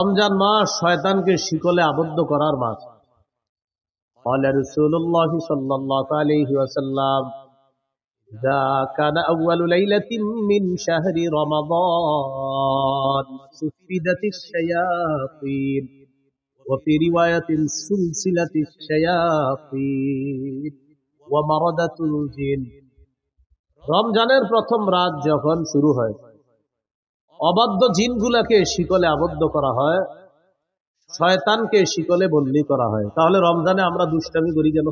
রমজান মাস শয়তানকে শিকলে আবদ্ধ করার মাস। قال رسول الله صلى الله عليه وسلم إذا كان أول ليلة من شهر رمضان سفدت الشياطين وفي رواية سلسلة الشياطين ومردة الجن। রমজানের প্রথম রাত যখন শুরু হয়, অবাধ্য জিনগুলাকে শিকলে আবদ্ধ করা হয়, শয়তানকে শিকলে বন্দী করা হয়। তাহলে রমজানে আমরা দুষ্টামি করি কেন?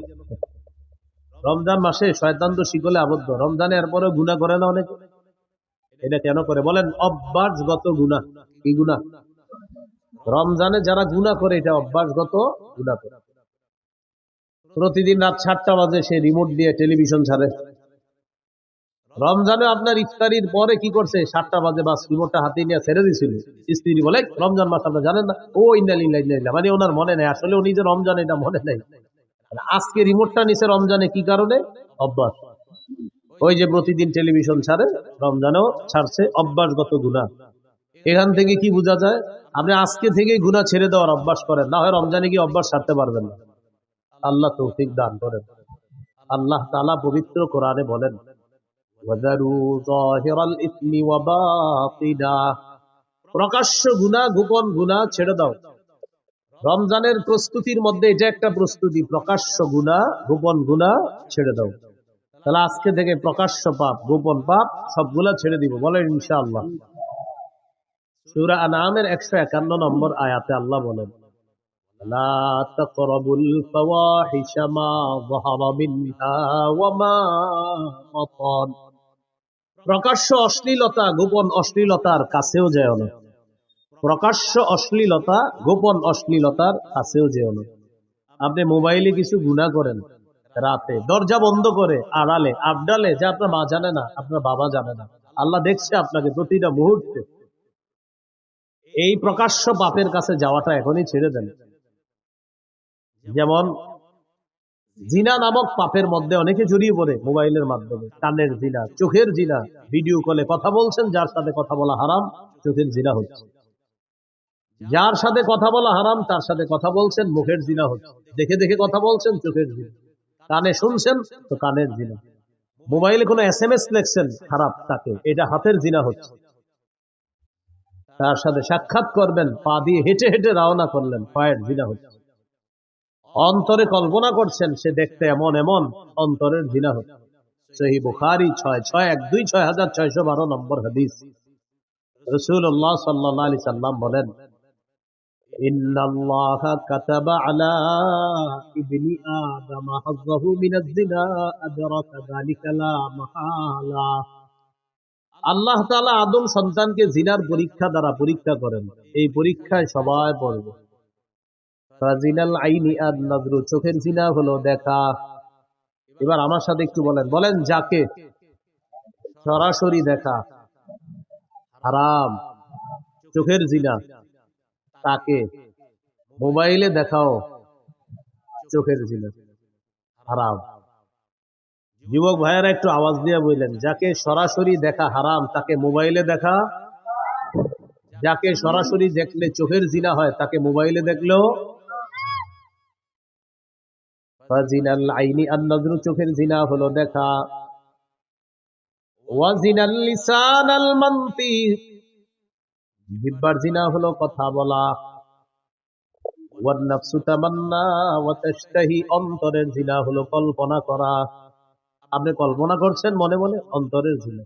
রমজান মাসে শয়তান তো শিকলে আবদ্ধ, রমজানে এরপরে গুনাহ করে না অনেকে? এটা কেন করে বলেন? অভ্যাসগত গুনাহ। কি গুনাহ? রমজানে যারা গুনাহ করে এটা অভ্যাসগত গুনাহ করে। প্রতিদিন রাত 7টা বাজে সে রিমোট দিয়ে টেলিভিশন ছাড়ে। রমজানে আপনার ইফতারির পরে কি করছে? 7টা বাজে বাস রিমোটটা হাতে নিয়ে ছেড়ে দিয়েছিল। স্ত্রী বলে, রমজান মাস আপনারা জানেন না? ও ইন্নালিল্লাহ, মানে ওনার মনে নেই, আসলে উনি যে রমজান এটা মনে নেই। আজকে রিমোটটা নিছে রমজানে, কি কারণে? অভ্যাস। ওই যে প্রতিদিন টেলিভিশন ছাড়ে, রমজানেও ছাড়ছে, অভ্যাসগত গুনাহ। এখান থেকে কি বোঝা যায়? আপনি আজকে থেকে গুনাহ ছেড়ে দেওয়ার অভ্যাস করেন, না হয় রমজানে গিয়ে অভ্যাস ছাড়তে পারবেন না। আল্লাহ তৌফিক দান করেন। আল্লাহ তাআলা পবিত্র কোরআনে বলেন, প্রকাশ্য গুনাহ গোপন গুনাহ ছেড়ে দাও। রমজানের প্রস্তুতির মধ্যে এটা একটা প্রস্তুতি, প্রকাশ্য গুনাহ গোপন গুনাহ ছেড়ে দাও। তাহলে আজকে থেকে প্রকাশ্য পাপ গোপন পাপ সবগুলা ছেড়ে দিব, বলেন ইনশাআল্লাহ। সূরা আনআমের 151 নম্বর আয়াতে আল্লাহ বলেন, লা তাকরাবুল ফাওয়াহিশা মা যাহারা মিনহা ওয়া মা বাতান। প্রকাশ্য অশ্লীলতা গোপন অশ্লীলতার কাছেও যেও না। প্রকাশ্য অশ্লীলতা গোপন অশ্লীলতার কাছেও যেও না। আপনি মোবাইলে কিছু গুনাহ করেন, রাতে দরজা বন্ধ করে আড়ালে আবডালে, যে আপনার মা জানে না, আপনার বাবা জানে না, আল্লাহ দেখছে আপনাকে প্রতিটা মুহূর্তে। এই প্রকাশ্য পাপের কাছে যাওয়াটা এখনই ছেড়ে দেন। যেমন জিনা নামক পাপের মধ্যে অনেকে জড়িয়ে পড়ে মোবাইলের মাধ্যমে। কানের জিনা, চোখের জিনা, ভিডিও কলে কথা বলছেন, যার সাথে কথা বলা হারাম, চোখের জিনা হচ্ছে। যার সাথে কথা বলা হারাম তার সাথে কথা বলছেন, মুখের জিনা হচ্ছে। দেখে দেখে কথা বলছেন, চোখের জিনা। কানে শুনছেন তো কানের জিনা। মোবাইলে কোনো SMS লেখছেন খারাপ, তাকে এটা হাতের জিনা হচ্ছে। তার সাথে সাক্ষাৎ করবেন, পা দিয়ে হেঁটে হেঁটে রওনা করলেন, পায়ের জিনা হচ্ছে। অন্তরে কল্পনা করছেন সে দেখতে এমন এমন, অন্তরের জিনা হচ্ছে। সহিহ বুখারী 6612 নম্বর হাদিস। রাসূলুল্লাহ সাল্লাল্লাহু আলাইহি সাল্লাম বলেন, ইন্নাল্লাহা কাতাবা আলা ইবনি আদম হাযযাহু মিনাজ জিনা আদরাকা যালিকা লা মাহালা। আল্লাহ তাআলা আদম সন্তানকে জিনার পরীক্ষা দ্বারা পরীক্ষা করেন। এই পরীক্ষায় সবাই পড়বে। ফাজিনাল আইনি আন-নাযরু, চোখের জিনা হলো দেখা। এবার আমার সাথে একটু বলেন, বলেন যাকে সরাসরি দেখা হারাম, চোখের জিনা, তাকে মোবাইলে দেখাও চোখের জিনা হারাম। যুবক ভাইয়েরা একটু আওয়াজ দিয়ে বললেন, যাকে সরাসরি দেখা হারাম তাকে মোবাইলে দেখা, যাকে সরাসরি দেখলে চোখের জিনা হয় তাকে মোবাইলে দেখলেও। ফাজিনাল আইনি আন-নাযরু, চোখের জিনা হলো দেখা। ওয়া জিনাল লিসানাল মানতিক, জিহ্বার জিনা হলো কথা বলা। ওয়ান নাফসু তামান্না ওয়া তাশতাহি, অন্তরের জিনা হলো কল্পনা করা। আপনি কল্পনা করছেন মনে মনে, অন্তরের জিনা।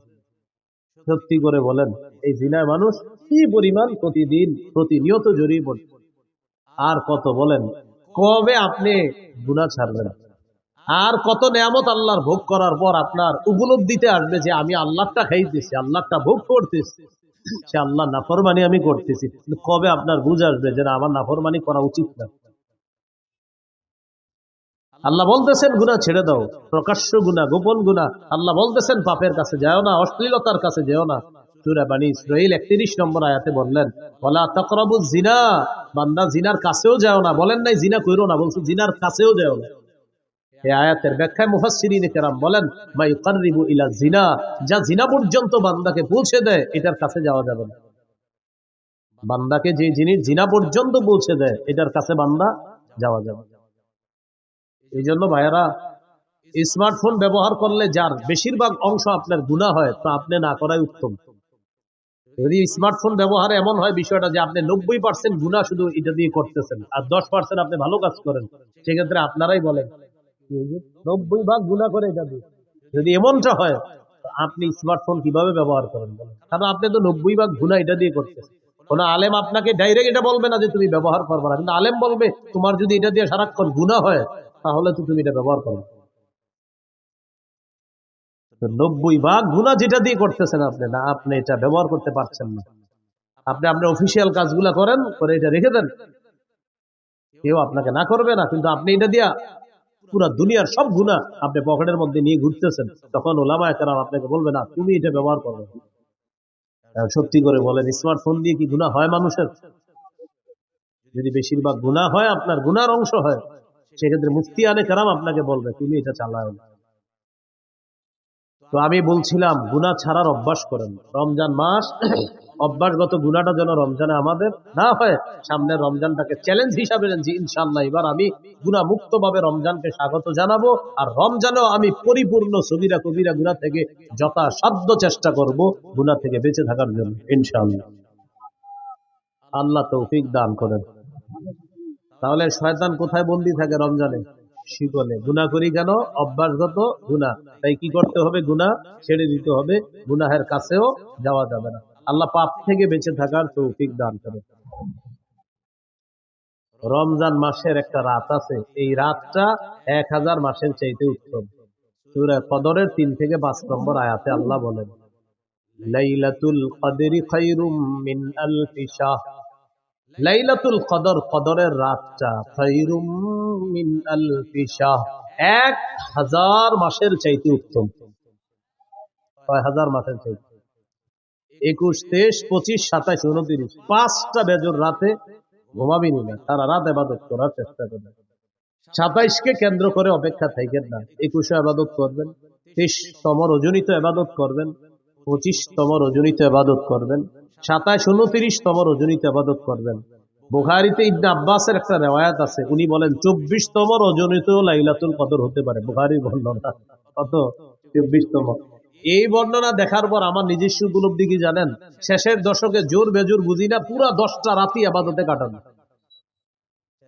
সত্যি করে বলেন, এই জিনায় মানুষ কি পরিমাণ প্রতিদিন প্রতিনিয়ত জড়িয়ে পড়ে। আর কত বলেন, কবে আপনি গুনাহ ছাড়বেন? আর কত নেয়ামত আল্লাহর ভোগ করার পর আপনার উপলব্ধিতে আসবে যে আমি আল্লাহটা খাইতেছি, আল্লাহটা ভোগ করতেছি, সে আল্লাহ নাফরমানি আমি করতেছি। কবে আপনার বুঝ আসবে যে না, আমার নাফরমানি করা উচিত না? আল্লাহ বলতেছেন গুনাহ ছেড়ে দাও, প্রকাশ্য গুনাহ গোপন গুনাহ। আল্লাহ বলতেছেন পাপের কাছে যাও না, অশ্লীলতার কাছে যেও না। সূরা বনী ইসরাঈল 31 নম্বর আয়াতে বললেন, ওয়ালা তাকরাবুজ জিনা, বান্দা জিনার কাছেও যাও না। বলেন নাই জিনা কইরো না, বলছি জিনার কাছেও যাও না। এই আয়াতের ব্যাখ্যায় মুফাসসিরিনে কেরাম বলেন, মা ইউকাররিবু ইলা জিনা, যা জিনা পর্যন্ত বান্দাকে পৌঁছে দেয়, এটার কাছে যাওয়া যাবে না। বান্দাকে যে জিনিস জিনা পর্যন্ত পৌঁছে দেয় এটার কাছে বান্দা যাওয়া যাবে। এই জন্য ভাইয়ারা, স্মার্টফোন ব্যবহার করলে যার বেশিরভাগ অংশ আপনার গুনাহ হয়, তা আপনি না করাই উত্তম। যদি স্মার্টফোন ব্যবহারে এমন হয় বিষয়টা যে আপনি 90% গুনাহ শুধু এটা দিয়ে করতেছেন আর 10% আপনি ভালো কাজ করেন, সেক্ষেত্রে আপনারাই বলেন 90 ভাগ গুনাহ করে এটা দিয়ে। যদি এমনটা হয়, আপনি স্মার্টফোন কিভাবে ব্যবহার করেন বলেন? কারণ আপনি তো 90 ভাগ গুনাহ এটা দিয়ে করতেছেন। কোন আলেম আপনাকে ডাইরেক্ট এটা বলবে না যে তুমি ব্যবহার করবে না, কিন্তু আলেম বলবে তোমার যদি এটা দিয়ে সারাক্ষণ গুনাহ হয় তাহলে তো তুমি এটা ব্যবহার করো। 90 ভাগ গুনাহ যেটা দিয়ে করতেছেন আপনি, না আপনি এটা ব্যবহার করতে পারছেন না। আপনি আপনার অফিসিয়াল কাজগুলা করেন, করে এটা রেখে দেন, কেউ আপনাকে না করবে না, কিন্তু আপনি এটা দিয়া পুরো দুনিয়ার সব গুনাহ আপনি পকেটের মধ্যে নিয়ে ঘুরতেছেন, তখন ওলামায়ে কেরাম আপনাকে বলবে না তুমি এটা ব্যবহার করবে। সত্যি করে বলেন, স্মার্টফোন দিয়ে কি গুনাহ হয় মানুষের? যদি বেশিরভাগ গুনাহ হয়, আপনার গুনার অংশ হয়, সেক্ষেত্রে মুফতিয়ানে কেরাম আপনাকে বলবে তুমি এটা চালাও। তো আমি বলছিলাম গুনাহ ছাড়ার অভ্যাস করেন। রমজান মাস অভ্যাসগত গুনাহটা যেন রমজানে আমাদের না হয়। সামনের রমজানটাকে চ্যালেঞ্জ হিসাবে নেন যে ইনশাআল্লাহ এবার আমি গুনাহ মুক্ত ভাবে রমজানকে স্বাগত জানাবো, আর রমজানেও আমি পরিপূর্ণ সগীরা কবিরা গুনাহ থেকে যথাসাধ্য চেষ্টা করব গুনাহ থেকে বেঁচে থাকার জন্য ইনশাআল্লাহ। আল্লাহ তৌফিক দান করেন। তাহলে শয়তান কোথায় বন্দী থাকে? রমজানে শিকলে। গুনাহ করি কেন? অভ্যাসগত গুনাহ। তাই কি করতে হবে? গুনাহ ছেড়ে দিতে হবে, গুনাহের কাছেও যাওয়া যাবে না। আল্লাহ পাপ থেকে বেঁচে থাকার তৌফিক দান করে। রমজান মাসের একটা রাত আছে, এই রাতটা 1000 মাসের চাইতে উত্তম। সূরা কদরের 3 থেকে 5 নম্বর আয়াতে আল্লাহ বলেন, লাইলাতুল কদরি খায়রুম মিন আলফি শাহ। লাইলাতুল কদর, কদরের রাতটা, খায়রুম মিন আলফি শাহ, 1000 মাসের চাইতে উত্তম। 6000 মাসের চাইতে। 21, 23, 25, 27, 29, 5টা বেজর রাতে ঘুমাবি না, সারা রাত ইবাদত করার চেষ্টা করবেন। 27কে কেন্দ্র করে অপেক্ষা থাকেন না, 21 ইবাদত করবেন, 23তম রজনীতে ইবাদত করবেন, 25তম রজনীতে ইবাদত করবেন, 27, 29তম রজনীতে ইবাদত করবেন। বুখারীতে ইবনে আব্বাসের একটা রিওয়ায়াত আছে, উনি বলেন 24তম রজনীতেও লাইলাতুল কদর হতে পারে। বুখারীর বর্ণনা। কত? 24তম। এই বর্ণনা দেখার পর আমার নিজস্ব উপলব্ধি কি জানেন? শেষের দশকে জোর বেজোর বুঝি না, পুরা 10টা রাতই ইবাদতে কাটানো।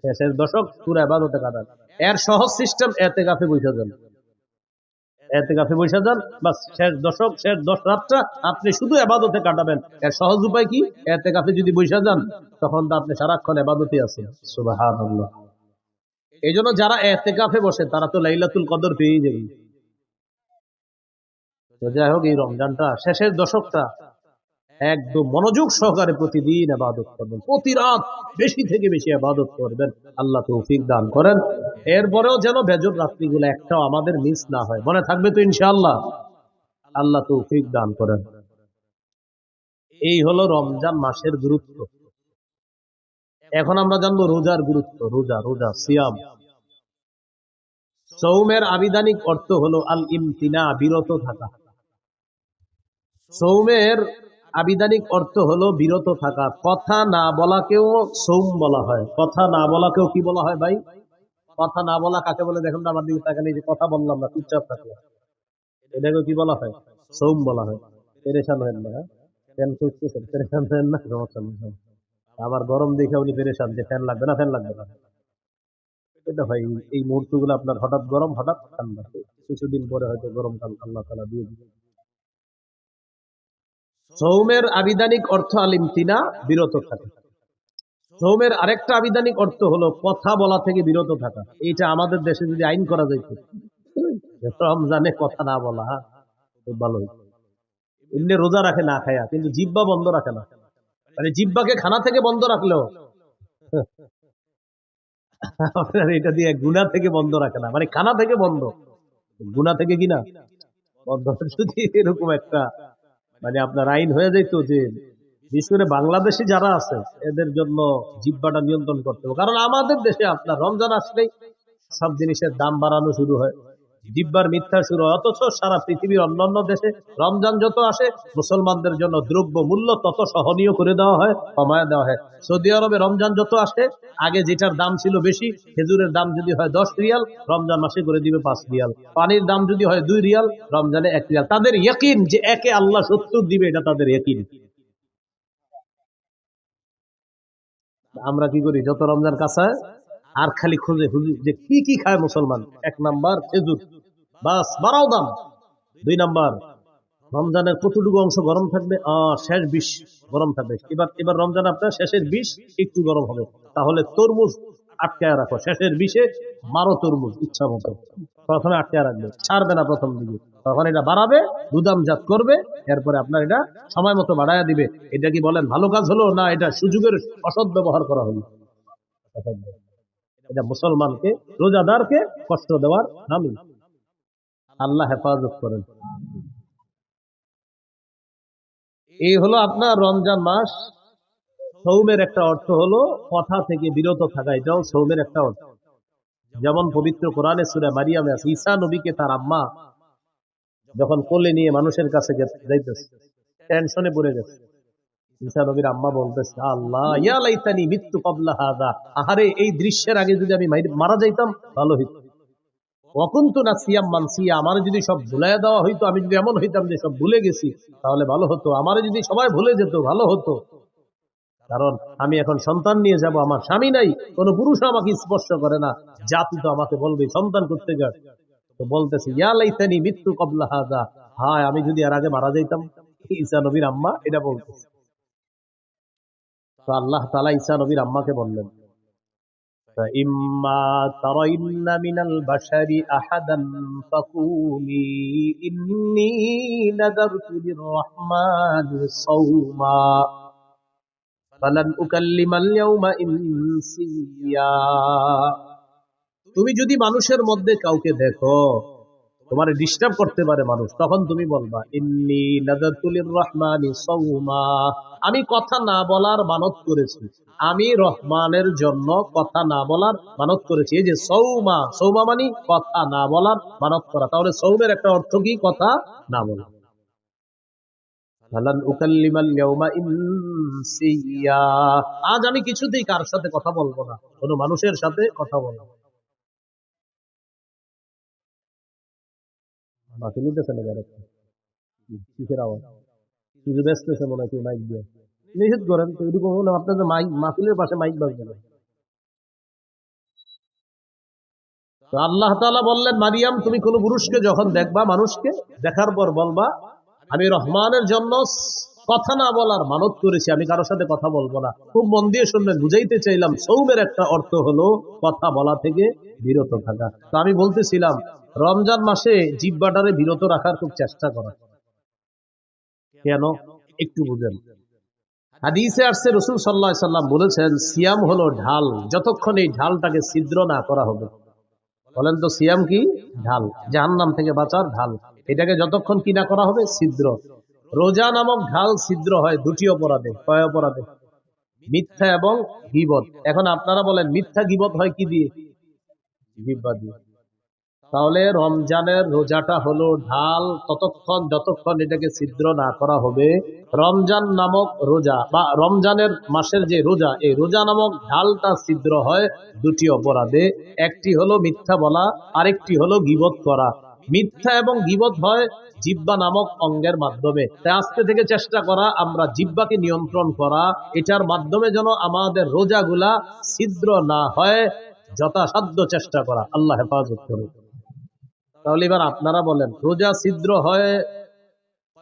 শেষের দশক পুরা ইবাদতে কাটান। এর সহজ সিস্টেম, এতেকাফে বসে যান। এতেকাফে বসে যান, বাস শেষ দশক, শেষ 10 রাতটা আপনি শুধু ইবাদতে কাটাবেন। এর সহজ উপায় কি? এতেকাফে যদি বসে যান, তখন তো আপনি সারাক্ষণ ইবাদতে আছেন। সুবহানাল্লাহ। এই জন্য যারা এতেকাফে বসে তারা তো লাইলাতুল কদর পেয়ে যাবে। তো যাই হোক, এই রমজানটা শেষের দশকটা একদম মনোযোগ সহকারে প্রতিদিন ইবাদত করবেন, প্রতি রাত বেশি থেকে বেশি ইবাদত করবেন। আল্লাহ তৌফিক দান করেন। এরপরেও যেন বেজর রাত্রিগুলো একটাও আমাদের মিস না হয়। মনে থাকবে তো ইনশাআল্লাহ? আল্লাহ তৌফিক দান করেন। এই হলো রমজান মাসের গুরুত্ব। এখন আমরা জানবো রোজার গুরুত্ব। রোজা, রোজা, সিয়াম। সৌমের আবিধানিক অর্থ হলো আল ইমতিনা, বিরত থাকা। সৌমের আবিধানিক অর্থ হলো বিরত থাকা। কথা না বলাকেও সৌম বলা হয়। কথা না বলাকেও কি বলা হয় ভাই? কথা না বলা কাকে বলে দেখুন না, আমার দিকে তাকালে, যে কথা বললাম না, চুপচাপ থাকলাম, এটাকে কি বলা হয়? সৌম বলা হয়। পেরেশান হেন না, ফ্যান খুঁজতেছেন, পেরেশান হেন না, সমস্যা নেই। আবার গরম দেখে উনি পেরেশান যে ফ্যান লাগবে না, ফ্যান লাগবে না। এটা ভাই, এই মুহূর্ত গুলো আপনার হঠাৎ গরম, হঠাৎ ঠান্ডা, কিছুদিন পরে হয়তো গরমকাল আল্লাহ তাআলা দিয়ে দিবে। সৌমের আবিধানিক অর্থ আল ইমতিনা, বিরত থাকা। সৌমের আরেকটা আবিধানিক অর্থ হলো কথা বলা থেকে বিরত থাকা। এইটা আমাদের দেশে যদি আইন করা যাইত, রমজানে কথা না বলা, খুব ভালো হইত। এমনি রোজা রাখে না খায়া, কিন্তু জিহ্বা বন্ধ রাখে না। মানে জিহ্বাকে খানা থেকে বন্ধ রাখলেও আপনার এটা দিয়ে গুনাহ থেকে বন্ধ রাখে না, মানে খানা থেকে বন্ধ, গুনাহ থেকে কিনা বন্ধ। যদি এরকম একটা মানে আপনার আইন হয়ে যেত যে বিশেষ করে বাংলাদেশে যারা আছে এদের জন্য জিহ্বাটা নিয়ন্ত্রণ করতে হবে। কারণ আমাদের দেশে আপনার রমজান আসলেই সব জিনিসের দাম বাড়ানো শুরু হয়, জিব্বার মিথ্যা শুরু হয়। অথচ সারা পৃথিবীর অন্যান্য দেশে রমজান যত আসে মুসলমানদের জন্য দ্রব্য মূল্য তত সহনীয় করে দেওয়া হয়, কমায় দেওয়া হয়। সৌদি আরবে রমজান যত আসে, আগে যেটার দাম ছিল বেশি, খেজুরের দাম যদি হয় 10 রিয়াল, রমজান মাসে করে দিবে 5 রিয়াল। পানির দাম যদি হয় 2 রিয়াল, রমজানে 1 রিয়াল। তাদের ইয়াকিন যে একে আল্লাহ 70 দিবে, এটা তাদের ইয়াকিন। আমরা কি করি, যত রমজান কাছায় আর খালি খোঁজে হুজুর যে কি কি খায় মুসলমান। 1 নাম্বার খেজুর, বাস বাড়াও দাম। 2 নাম্বার, রমজানের কতটুকু অংশ গরম থাকবে, শেষ 20 গরম থাকবে। এবার এবার রমজান আপনার শেষের 20 একটু গরম হবে, তাহলে তরমুজ আটকায় রাখো, শেষের 20-এ মারো তরমুজ ইচ্ছা মতো। প্রথমে আটকায় রাখবে, ছাড়বে না প্রথম দিকে, তখন এটা বাড়াবে, গুদামজাত করবে, এরপরে আপনার এটা সময় মতো বাড়াইয়া দিবে। এটা কি বলেন ভালো কাজ হলো, না এটা সুযোগের অসৎ ব্যবহার করা হলো? এটা মুসলমানকে, রোজাদারকে কষ্ট দেওয়ার নামই। আল্লাহ হেফাজত করেন। এই হলো আপনার রমজান মাস। সৌমের একটা অর্থ হলো কথা থেকে বিরত থাকা, এটাও সৌমের একটা অর্থ। যেমন পবিত্র কোরআনে সূরা মারিয়ামে আছে, ঈসা নবীকে তার আম্মা যখন কোলে নিয়ে মানুষের কাছে যাইতেছে, টেনশনে পড়ে গেছে। ঈসা নবীর আম্মা বলতেছে, আল্লাহ ইয়া লাইতানি মিত্তু ক্বাবলা হাযা, আহারে এই দৃশ্যের আগে যদি আমি মারা যাইতাম ভালো হইতো। ওয়া কুনতু নাসিয়াম মানসিয়া, আমার যদি সব ভুলাইয়া দেওয়া হইতো, আমি যদি এমন হইতাম যে সব ভুলে গেছি, তাহলে ভালো হতো। আমার যদি সবাই ভুলে যেত ভালো হতো, কারণ আমি এখন সন্তান নিয়ে যাব, আমার স্বামী নাই, কোন পুরুষ আমাকে স্পর্শ করে না, জাতি তো আমাকে বলবে সন্তান করতে গেল। তো বলতেছে ইয়া লাইতানি মিত্তু ক্বাবলা হাযা, হায় আমি যদি এর আগে মারা যাইতাম। ঈসা নবীর আম্মা এটা বলতেছে। তো আল্লাহ তাআলা ঈসা নবীর আম্মাকে বললেন, فإما ترين من البشر أحدا فقولي إني نذرت للرحمن صوما فلن أكلم اليوم إنسيا। তুমি যদি মানুষের মধ্যে কাউকে দেখো, তোমার ডিস্টার্ব করতে পারে মানুষ, তখন তুমি বলবা ইন্নী নাযারতু লিররহমানি সাওমা, আমি কথা না বলার মানত করেছি, আমি রহমানের জন্য কথা না বলার মানত করেছি। এই যে সৌমা, সৌমা মানে কথা না বলার মানত করা। তাহলে সৌমের একটা অর্থ কি? কথা না বলা। ফালান উকাল্লিমাল ইয়াউমা ইনসিয়া, আজ আমি কিছুতেই কার সাথে কথা বলবো না, কোন মানুষের সাথে কথা বলবো না। বাকি নিতেছে না যারা, কিসের আওয়াজ? কিছু ব্যস্ত মনে হয় মাইক দিয়ে। নিষেধ করেন তো, এরকম হলো আপনাদের মাইক, মাহফিলের পাশে মাইক বাজবে না। তো আল্লাহ তাআলা বললেন, মারিয়াম তুমি কোন পুরুষকে যখন দেখবা, মানুষকে দেখার পর বলবা আমি রহমানের জন্য কথা না বলার মানত করেছি, আমি কারোর সাথে কথা বলবো না। খুব মন দিয়ে শুনবেন, বুঝাইতে চাইলাম সৌমের একটা অর্থ হলো কথা বলা থেকে বিরত থাকা। তো আমি বলতেছিলাম রমজান মাসে জিহ্বাটারে বিরত রাখার খুব চেষ্টা করা। কেন? একটু বুঝেন। হাদিসে আসছে রাসূল সাল্লাল্লাহু আলাইহি সাল্লাম বলেছেন, সিয়াম হলো ঢাল, যতক্ষণ এই ঢালটাকে ছিদ্র না করা হবে। বলেন তো সিয়াম কি? ঢাল, জাহান্নাম থেকে বাঁচার ঢাল। এটাকে যতক্ষণ কি না করা হবে, ছিদ্র। রোজা নামক ঢাল ছিদ্র হয় 2টি অপরাধে। কয় অপরাধে? মিথ্যা এবং গীবত। এখন আপনারা বলেন মিথ্যা গীবত হয় কি দিয়ে? জিহ্বা দিয়ে। তাহলে রমজানের রোজাটা হলো ঢাল, ততক্ষণ যতক্ষণ এটাকে ছিদ্র না করা হবে। রমজান নামক রোজা বা রমজানের মাসের যে রোজা, এই রোজা নামক ঢালটা ছিদ্র হয় 2টি অপরাধে। একটি হলো মিথ্যা বলা, আরেকটি হলো গীবত করা। মিথ্যা এবং গীবত হয় জিহ্বা নামক অঙ্গের মাধ্যমে। তাই আজকে থেকে চেষ্টা করা আমরা জিহ্বাকে নিয়ন্ত্রণ করা, এটার মাধ্যমে যেন আমাদের রোজাগুলা ছিদ্র না হয়, যথাসাধ্য চেষ্টা করা। আল্লাহ হেফাজত করুন। তাহলে এবার আপনারা বলেন রোজা ছিদ্র হয়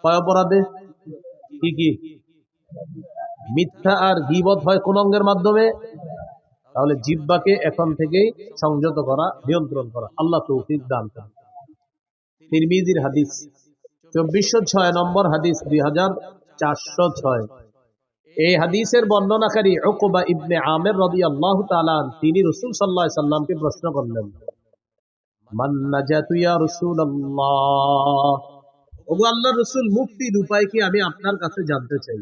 কয় অপরাধে? কি কি? মিথ্যা আর গীবত হয় কোন অঙ্গের মাধ্যমে? তাহলে জিহ্বাকে এখন থেকেই সংযত করা, নিয়ন্ত্রণ করা। আল্লাহ তৌফিক দান করেন। তিরমিজির হাদিস 2406 নম্বর হাদিস, 2406। এই হাদিসের বর্ণনাকারী উকবা ইবনে আমির রাদিয়াল্লাহু তাআলা তিনি রাসূল সাল্লাল্লাহু আলাইহি সাল্লামকে প্রশ্ন করলেন, মান নাজাতু ইয়া রাসূলুল্লাহ, ওগো আল্লাহর রাসূল মুক্তির উপায় কি আমি আপনার কাছে জানতে চাই।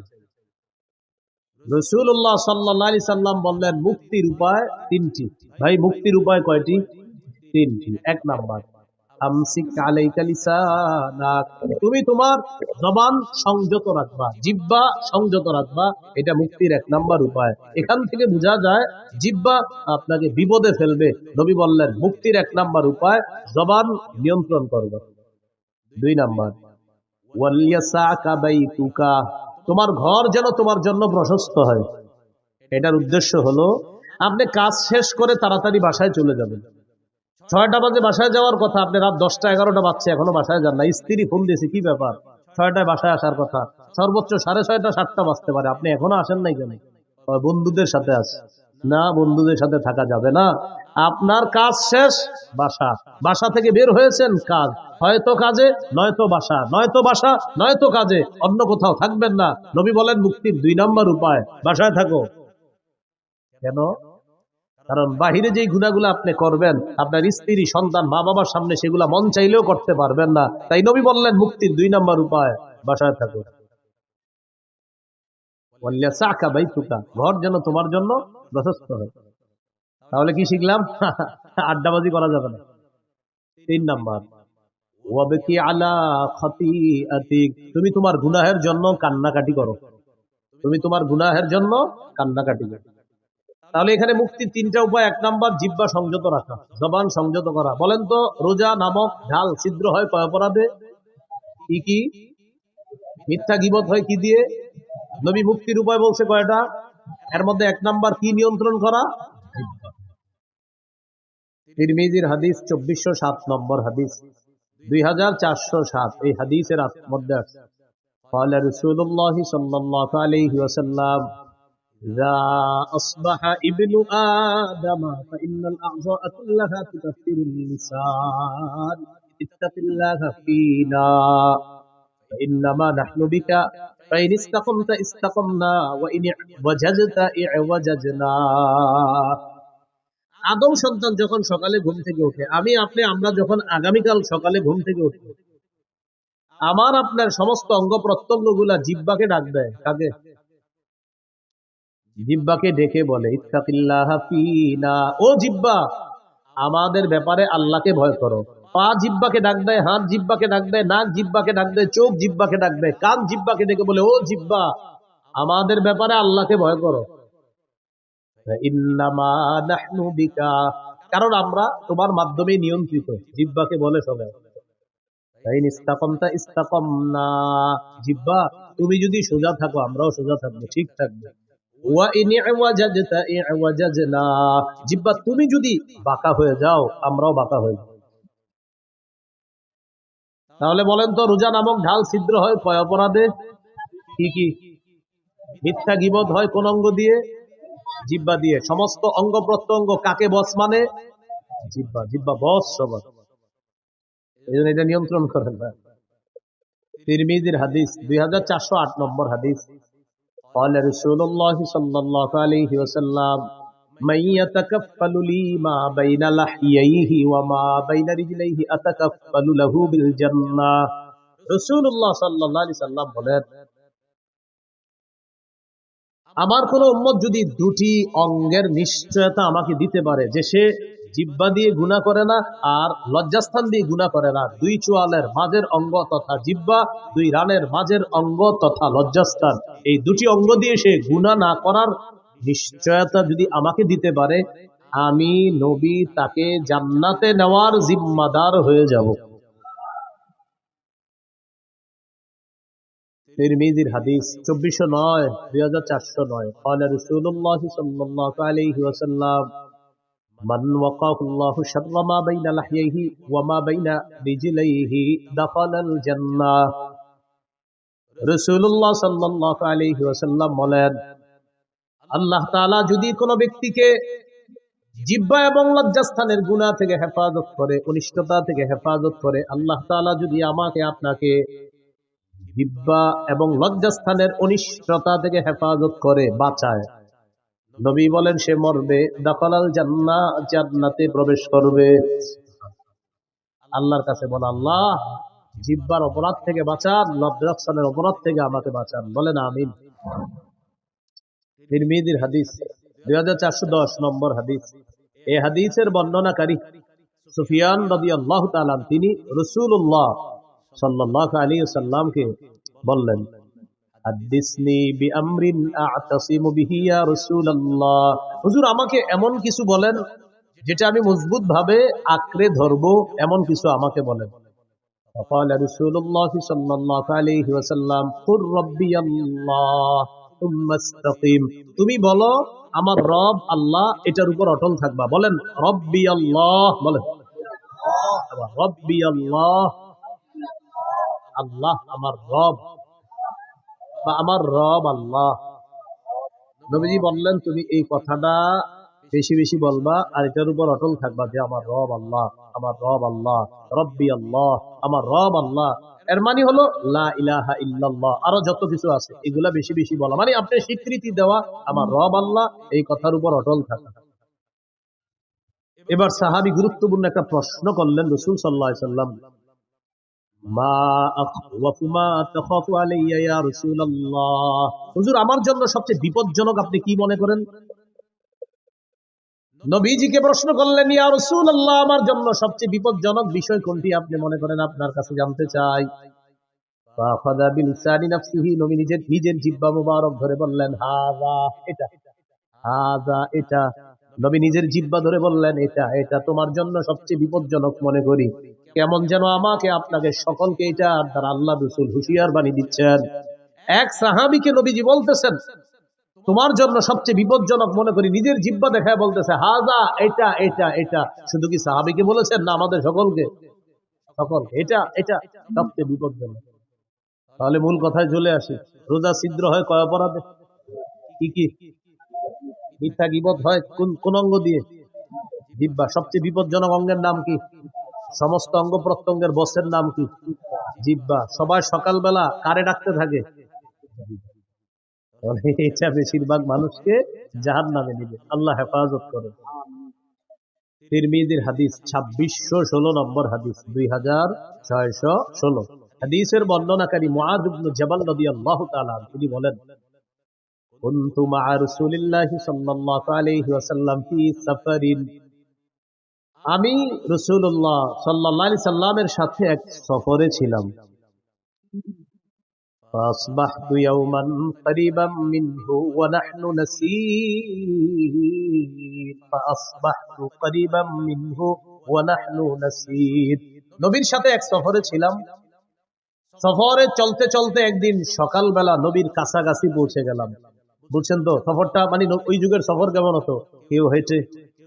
রাসূলুল্লাহ সাল্লাল্লাহু আলাইহি সাল্লাম বললেন মুক্তির উপায় 3টি। ভাই মুক্তির উপায় কয়টি? 3টি। 1 নাম্বার, আমসিক আলাইকা লিসানাক, তুমি তোমার জবান সংযত রাখবা, জিহ্বা সংযত রাখবা। এটা মুক্তির 1 নম্বর উপায়। এখান থেকে বোঝা যায় জিহ্বা আপনাকে বিপদে ফেলবে। নবী বললেন মুক্তির 1 নম্বর উপায় জবান নিয়ন্ত্রণ করবে। 2 নম্বর, ওয়ালিয়াসাকা বাইতুকা, তোমার ঘর যেন তোমার জন্য প্রশস্ত হয়। এটার উদ্দেশ্য হলো আপনি কাজ শেষ করে তাড়াতাড়ি বাসায় চলে যাবেন। 6টা বাজে বাসায় যাওয়ার কথা, আপনি রাত 10টা 11টা বাজছে এখনো বাসায় যান না। স্ত্রী ফোন দিয়েছে, কি ব্যাপার, 6টায় বাসায় আসার কথা, সর্বোচ্চ 6:30 7টা বাজতে পারে, আপনি এখনো আসেন নাই কেন? বন্ধুদের সাথে আছে। না, বন্ধুদের সাথে থাকা যাবে না। আপনার কাজ শেষ, বাসা, বাসা থেকে বের হয়েছেন কাজ, হয়তো কাজে নয়তো বাসা, নয়তো বাসা নয়তো কাজে, অন্য কোথাও থাকবেন না। নবী বলেন মুক্তির 2 নম্বর উপায় বাসায় থাকো। কেন? কারণ বাহিরে যেই গুনাহগুলো আপনি করবেন আপনার স্ত্রী সন্তান মা বাবার সামনে সেগুলা মন চাইলেও করতে পারবেন না। তাই নবী বললেন মুক্তির 2 নম্বর উপায় বাসায় থাকো। ওয়ালিয়াসাকা বাইতুকা, ঘর যেন তোমার জন্য প্রশস্ত হয়। তাহলে কি শিখলাম? আড্ডাবাজি করা যাবে না। 3 নম্বর, ওয়াবকি আলা খাতিআতিক, তুমি তোমার গুনাহের জন্য কান্নাকাটি করো। তুমি তোমার গুনাহের জন্য কান্নাকাটি করো। তাহলে এখানে মুক্তির 3টা উপায়। 1 নম্বর, জিহ্বা সংযত রাখা, জবান সংযত করা। বলেন তো রোজা নামক ঢাল ছিদ্র হয় কয় অপরাধে? কি কি? মিথ্যা গীবত হয় কি দিয়ে? নবী মুক্তির উপায় বলছে কয়টা? এর মধ্যে 1 নম্বর কি নিয়ন্ত্রণ করা? তিরমিজির হাদিস 2407 নম্বর হাদিস, 2407, এই হাদিসের মধ্যে আছে قال رسول الله صلى الله عليه وسلم إذا أصبح ابن آدم فإن الأعضاء كلها تكفر اللسان اتق الله فينا فإنما نحن بك فإن استقمت استقمنا وإن وججت اعوججنا। আদম সন্তান যখন সকালে ঘুম থেকে ওঠে, আমি আপনি আমরা যখন আগামীকাল সকালে ঘুম থেকে উঠব, আমার আপনার সমস্ত অঙ্গ প্রত্যঙ্গ গুলা জিহ্বাকে ডাক দেয়। কাকে? জিহ্বাকে ডেকে বলে ইত্তাকিল্লাহ ফিনা, ও জিহ্বা আমাদের ব্যাপারে আল্লাহকে ভয় করো। পা জিহ্বাকে ডাক দেয়, হাত জিহ্বাকে ডাক দেয়, নাক জিহ্বাকে ডাক দেয়, চোখ জিহ্বাকে ডাক দেয়, কান জিহ্বাকে ডেকে বলে ও জিহ্বা আমাদের ব্যাপারে আল্লাহকে ভয় করো। ইন্নামা নাহনু বিকা, কারণ আমরা তোমার মাধ্যমে নিয়ন্ত্রিত। জিহ্বাকে বলে সবাই। ইস্তাকামতা ইস্তাকামনা, জিহ্বা তুমি যদি সোজা থাকো আমরাও সোজা থাকবো, ঠিক থাকবো। ওয়া ইন ইওয়াজাজতা ইওয়াজাজনা, জিহ্বা তুমি যদি বাঁকা হয়ে যাও আমরাও বাঁকা হয়ে যাবো। তাহলে বলেন তো রোজা নামক ঢাল ছিদ্র হয় কয় অপরাধে? কি কি? মিথ্যা গীবত হয় কোন অঙ্গ দিয়ে? জিহ্বা দিয়ে। সমস্ত অঙ্গ প্রত্যঙ্গ কাকে বস মানে? জিহ্বা। জিহ্বা বস সবার, এই জন্য এটা নিয়ন্ত্রণ করেন না। তিরমিজির হাদিস 2408 নম্বর হাদিস, قال رسول الله صلى الله عليه وسلم من يتكفل لي ما بين لحييه وما بين رجليه أتكفل له بالجنة। রাসূলুল্লাহ সাল্লাল্লাহু আলাইহি সাল্লাম বলেন, আমার কোন উম্মত যদি 2টি অঙ্গের নিশ্চয়তা আমাকে দিতে পারে যে সে জিহ্বা দিয়ে গুনাহ করে না আর লজ্জাস্থান দিয়ে গুনাহ করে না, 2 চোয়ালের মাঝের অঙ্গ তথা জিহ্বা, 2 রানের মাঝের অঙ্গ তথা লজ্জাস্থান, এই 2টি অঙ্গ দিয়ে সে গুনাহ না করার নিশ্চয়তা যদি আমাকে দিতে পারে, আমি নবী তাকে জান্নাতে নেওয়ার জিম্মাদার হয়ে যাব। তিরমিজির হাদিস 2409 2409, قال رسول الله صلى الله عليه وسلم من وقاه الله شر ما بين لحييه وما بين رجليه دخل الجنة। রাসূলুল্লাহ সাল্লাল্লাহু আলাইহি ওয়াসাল্লাম বলেন, আল্লাহ তাআলা যদি কোনো ব্যক্তিকে জিহ্বা এবং লজ্জাস্থানের গুনাহ থেকে হেফাজত করে, অনিষ্টতা থেকে হেফাজত করে, আল্লাহ তাআলা যদি আমাকে আপনাকে জিহ্বা এবং লজ্জাস্থানের অনিষ্টতা থেকে হেফাজত করে, বাঁচায়, নবী বলেন সে মরবে, দাখালাল জান্নাহ, জান্নাতে প্রবেশ করবে। আল্লাহর কাছে বলে আল্লাহ জিহ্বার অপরাধ থেকে বাঁচান, লজ্জাস্থানের অপরাধ থেকে আমাকে বাঁচান, বলেন আমিন। তিরমিজির হাদিস 2410 নম্বর হাদিস, এই হাদিসের বর্ণনাকারী সুফিয়ান রাদিয়াল্লাহু তাআলা তিনি রাসূলুল্লাহ সাল্লাল্লাহু আলাইহি ওয়াসাল্লামকে বললেন, হাদিসনি বিআমরিন আ'তাসিমু বিহি ইয়া রাসূলুল্লাহ, হুজুর আমাকে এমন কিছু বলেন যেটা আমি মজবুত ভাবে আঁকড়ে ধরবো, এমন কিছু আমাকে বলেন। فقال رسول الله صلى الله عليه وسلم قل ربي الله ثم استقيم, তুমি বলো আমার রব আল্লাহ, এটার উপর অটল থাকবা। বলেন রব্বি আল্লাহ, বলেন রব্বি আল্লাহ, আল্লাহ আমার রব বা আমার রব আল্লাহ। নবীজি বললেন তুমি এই কথাটা বেশি বেশি বলবা আর এটার উপর অটল থাকবা যে আমার রব আল্লাহ, আমার রব আল্লাহ, রব্বি আল্লাহ, আমার রব আল্লাহ। এর মানে হলো লা ইলাহা ইল্লাল্লাহ, আরো যত কিছু আছে এগুলা বেশি বেশি বলা, মানে আপনি স্বীকৃতি দেওয়া আমার রব আল্লাহ, এই কথার উপর অটল থাকা। এবার সাহাবী গুরুত্বপূর্ণ একটা প্রশ্ন করলেন রাসূল সাল্লাল্লাহু আলাইহি সাল্লাম, মা আখওয়াফু মা তাখাফু আলাইয়া ইয়া রাসূলুল্লাহ, হুজুর আমার জন্য সবচেয়ে বিপজ্জনক আপনি কি মনে করেন? নবীজিকে প্রশ্ন করলেন, ইয়া রাসূলুল্লাহ আমার জন্য সবচেয়ে বিপজ্জনক বিষয় কোনটি আপনি মনে করেন, আপনার কাছে জানতে চাই। ফাখাযা বিলিসানি নাফসিহি, নবী নিজের জিহ্বা মুবারক ধরে বললেন হাযা, এটা, হাযা এটা। নবী নিজের জিহ্বা ধরে বললেন এটা, এটা তোমার জন্য সবচেয়ে বিপজ্জনক মনে করি। কেমন যেন আমাকে আপনাকে সকলকে এটা দ্বারা আল্লাহ রাসূল হুঁশিয়ার বাণী দিচ্ছেন। এক সাহাবীকে নবীজি বলতেছেন তোমার জন্য সবচেয়ে বিপজ্জনক মনে করি, নিজের জিহ্বা দেখায় বলতেছে হাজা, এটা এটা এটা। শুধু কি সাহাবীকে বলেছেন না আমাদের সকলকে? সকলকে, এটা এটা সবচেয়ে বিপজ্জনক। তাহলে মূল কথায় চলে আসি, রোজা ছিদ্র হয় কয় অপরাধে? কি কি? মিথ্যা গীবত হয় কোন কোন অঙ্গ দিয়ে? জিহ্বা। সবচেয়ে বিপজ্জনক অঙ্গের নাম কি? সমস্ত অঙ্গ প্রত্যঙ্গের বসের নাম কি? জিহ্বা। সবাই সকালবেলা কারে ডাকতে থাকে? এটা বেশিরভাগ মানুষকে জাহান্নামে নিবে, আল্লাহ হেফাজত করে। তিরমিজির হাদিস 2616 নম্বর হাদিস, 2616 হাদিসের বর্ণনাকারী মুআয ইবনে জাবাল রাদিয়াল্লাহু তাআলা তিনি বলেন, কুনতু মা'a রাসূলিল্লাহি সাল্লাল্লাহু আলাইহি ওয়াসাল্লাম ফি সাফারিন, আমি রাসূলুল্লাহ সাল্লাল্লাহু আলাইহি সাল্লামের সাথে এক সফরে ছিলাম। فأصبحت يوما قريبا منه ونحن نسير فأصبحت قريبا منه ونحن نسير, নবীর সাথে এক সফরে ছিলাম। সফরে চলতে চলতে একদিন সকালবেলা নবীর কাছাকাছি পৌঁছে গেলাম। বুঝছেন তো সফরটা, মানে ওই যুগের সফর কেমন হতো? কেউ হেঁটে,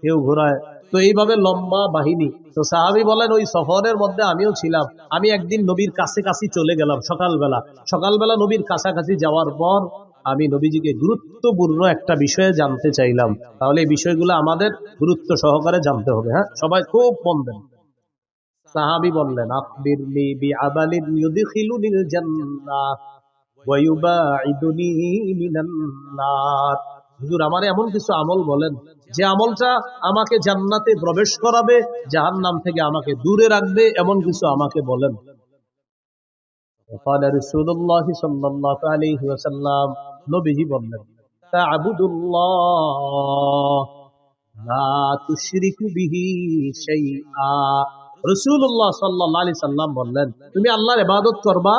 কেউ ঘোড়ায়, তো এইভাবে লম্বা বাহিনী। তো সাহাবী বলেন ওই সফরের মধ্যে আমিও ছিলাম। আমি একদিন নবীর কাছাকাছি চলে গেলাম সকালবেলা। সকালবেলা নবীর কাছাকাছি যাওয়ার পর আমি নবীজিকে গুরুত্বপূর্ণ একটা বিষয়ে জানতে চাইলাম। তাহলে এই বিষয়গুলো আমাদের গুরুত্ব সহকারে জানতে হবে। হ্যাঁ, সবাই খুব মন দেন। সাহাবী বললেন, আখবিরনি বিআমালিন ইউদখিলুনিল জান্নাহ ওয়া ইউবাঈদুনি মিনান নার, হুজুর আমারে এমন কিছু আমল বলেন যে আমলটা আমাকে জান্নাতে প্রবেশ করাবে, জাহান্নাম থেকে আমাকে দূরে রাখবে, এমন কিছু আমাকে বলেন। قال رسول الله صلى الله عليه وسلم, নবীজি বললেন, তা'বুদুল্লাহ লা তুশরিকু বিহি শাইআ, রাসূলুল্লাহ সাল্লাল্লাহু আলাইহি সাল্লাম বললেন তুমি আল্লাহর ইবাদত করবা,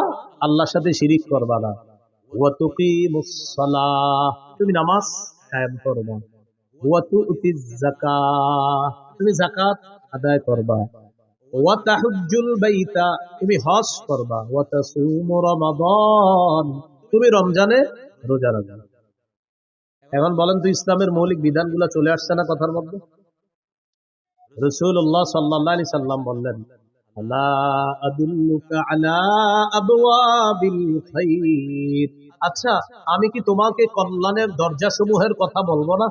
আল্লাহর সাথে শিরিক করবা না। ওয়া তুকিমুস সালাহ, তুমি নামাজ কায়েম করবা। ওয়া তুতিজ যাকাত, তুমি যাকাত আদায় করবা। ওয়া তাহুজ্জুল বাইতা, তুমি হজ করবা। ওয়া তাসুমু রমাদান, তুমি রমজানে রোজা রাখবা। এখন বলেন তো ইসলামের মৌলিক বিধানগুলো চলে আসছে না কথার মধ্যে? রাসূলুল্লাহ সাল্লাল্লাহু আলাইহি সাল্লাম বললেন, আলা আদুল্লুকা আলা আবওয়াবিল খাইর, আচ্ছা আমি কি তোমাকে কল্যাণের দরজাসমূহের কথা বলবো না?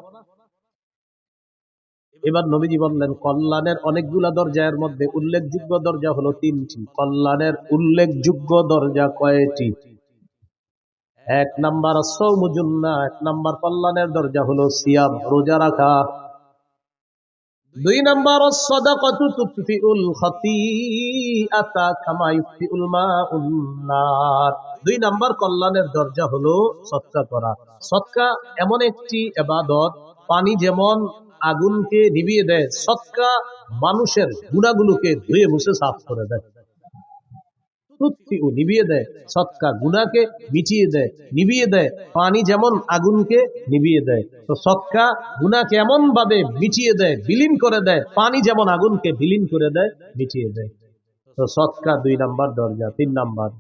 এবার নবীজি বললেন কল্যাণের অনেকগুলা দরজা, এর মধ্যে উল্লেখযোগ্য দরজা হলো 3টি। কল্যাণের উল্লেখযোগ্য দরজা কয়টি? 1 নাম্বার সাওমু জুন্নাহ, 1 নাম্বার কল্যাণের দরজা হলো সিয়াম, রোজা রাখা। 2 নাম্বার সাদাকাতু তুতফিউল খাতিআতা কামা ইউতফিউল মাউন নার, 2 নাম্বার কল্যাণের দরজা হলো সদকা করা। সদকা এমন একটি ইবাদত, পানি যেমন আগুনকে নিভিয়ে দেয়, সদকা মানুষের গুনাহগুলোকে ধুয়ে মুছে সাফ করে দেয়। নিভিয়ে দেয়, সদকা গুনাহকে মিটিয়ে দেয়, নিভিয়ে দেয়। পানি যেমন আগুনকে নিভিয়ে দেয়, তো সদকা গুনাহকে এমন ভাবে মিটিয়ে দেয়, বিলীন করে দেয়, পানি যেমন আগুনকে বিলীন করে দেয়, মিটিয়ে দেয়। তো সদকা 2 নাম্বার দরজা। 3 নাম্বার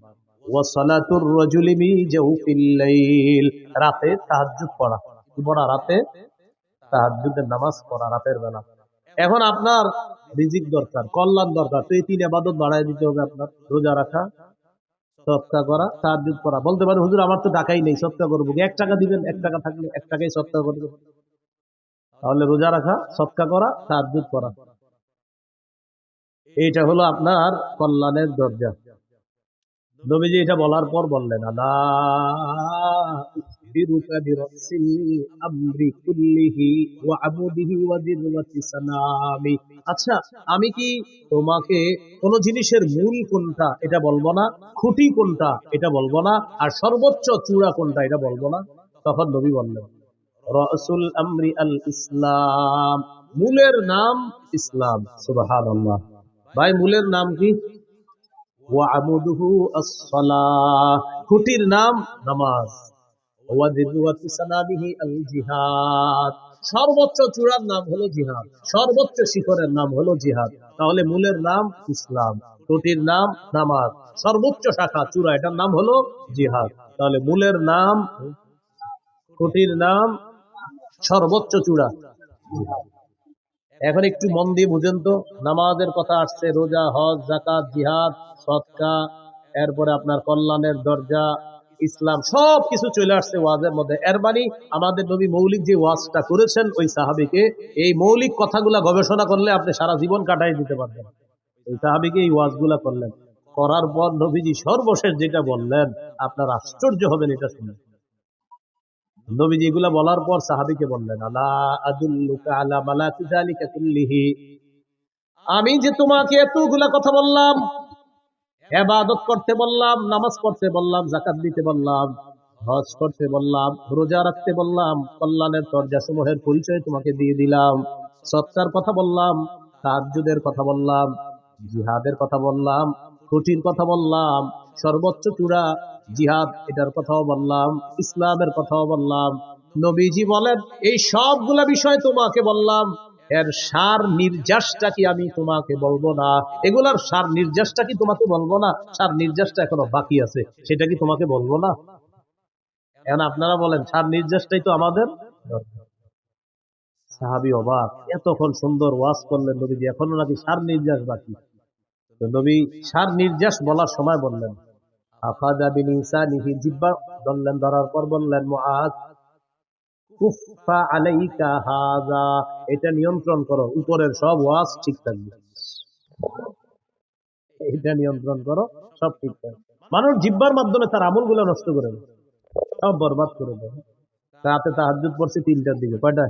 ওয়াসালাতুর রাজুলি মি জাওফিল লাইল, রাতে তাহাজ্জুদ পড়া। কি পড়া? রাতে তাহাজ্জুদের নামাজ পড়া রাতের বেলা। এখন আপনার রিজিক দরকার, কল্যাণ দরকার, তো এই 3 ইবাদত বাড়ায় দিতে হবে আপনার। রোজা রাখা, সদকা করা, তাহাজ্জুদ পড়া। বলতে পারেন হুজুর আমার তো টাকাই নেই, সদকা করবো। 1 টাকা দিবেন, 1 টাকা থাকলে 1 টাকাই সদকা করবেন। তাহলে রোজা রাখা, সদকা করা, তাহাজ্জুদ পড়া, এইটা হলো আপনার কল্যাণের দরজা। নবীজি এটা বলার পর বললেন, আলা উখবিরুকা বিরাসিল আমরি কুল্লিহি ওয়া আমুদিহি ওয়া যিরওয়াতি সানামি। আচ্ছা, আমি কি তোমাকে কোন জিনিসের মূল কোনটা এটা বলবো না, খুঁটি কোনটা এটা বলবো না, আর সর্বোচ্চ চূড়া কোনটা এটা বলবো না? তখন নবী বললেন, রাসুল আমরি আল ইসলাম, মূলের নাম ইসলাম। সুবহানাল্লাহ। ভাই, মূলের নাম কি? ওয়া আমুদুহু আস-সালাহ, খুঁটির নাম নামাজ। ওয়া যিরওয়াতি সানামিহি আল জিহাদ, সর্বোচ্চ চূড়ার নাম হলো জিহাদ, সর্বোচ্চ শিখরের নাম হলো জিহাদ। তাহলে মূলের নাম ইসলাম, খুঁটির নাম নামাজ, সর্বোচ্চ শাখা চূড়া এটার নাম হলো জিহাদ। তাহলে মূলের নাম, খুঁটির নাম, সর্বোচ্চ চূড়া জিহাদ। এখন একটু মন দিয়ে বুঝেন তো, নামাজের কথা আসছে, রোজা, হজ, যাকাত, জিহাদ, সদকা, এরপরে আপনার কল্যাণের দরজা, ইসলাম, সব কিছু চলে আসছে ওয়াজের মধ্যে। এর মানে আমাদের নবী মৌলিক যে ওয়াজটা করেছেন ওই সাহাবীকে, এই মৌলিক কথাগুলা গবেষণা করলে আপনি সারা জীবন কাটাই দিতে পারবেন। ওই সাহাবীকে এই ওয়াজগুলা করলেন, করার পর নবীজি সর্বশেষ যেটা বললেন, আপনার আশ্চর্য হবেন এটা শুনে। নবীজি এগুলা বলার পর সাহাবীকে বললেন, আলা আদুল্লুকা আলা মালাকি যালিকা কুল্লিহি, আমি যে তোমাকে এতগুলা কথা বললাম, ইবাদত করতে বললাম, নামাজ পড়তে বললাম, যাকাত দিতে বললাম, হজ করতে বললাম, রোজা রাখতে বললাম, কল্যাণের দরজাসমূহের পরিচয় তোমাকে দিয়ে দিলাম, সদকার কথা বললাম, তাহাজ্জুদের কথা বললাম, জিহাদের কথা বললাম, খুঁটির কথা বললাম, সর্বোচ্চ চূড়া জিহাদ এটার কথাও বললাম, ইসলামের কথাও বললাম। নবীজি বলেন, এই সবগুলা বিষয় তোমাকে বললাম, এর সার নির্যাসটা কি আমি তোমাকে বলবো না? এগুলার সার নির্যাসটা কি তোমাকে বলবো না? সার নির্যাসটা এখনো বাকি আছে, সেটা কি তোমাকে বলবো না? এখন আপনারা বলেন, সার নির্যাসটাই তো আমাদের দরকার। সাহাবী অবাক, এতক্ষণ সুন্দর ওয়াজ করলেন নবীজি, এখনো নাকি সার নির্যাস বাকি। তো নবী সার নির্যাস বলার সময় বললেন, আখাযা বিলিসানিহি, জিহ্বা ধরলেন, ধরার পর বললেন, মুআজ কুফা আলাইকা হাযা, এটা নিয়ন্ত্রণ করো, উপরের সব ওয়াজ ঠিক থাকবে। এটা নিয়ন্ত্রণ করো, সব ঠিক থাকবে। মানুষ জিহ্বার মাধ্যমে তার আমলগুলো নষ্ট করে দেয়, সব বরবাদ করে দেয়। রাতে তাহাজ্জুদ পড়ছি 3টার দিকে, কয়টা?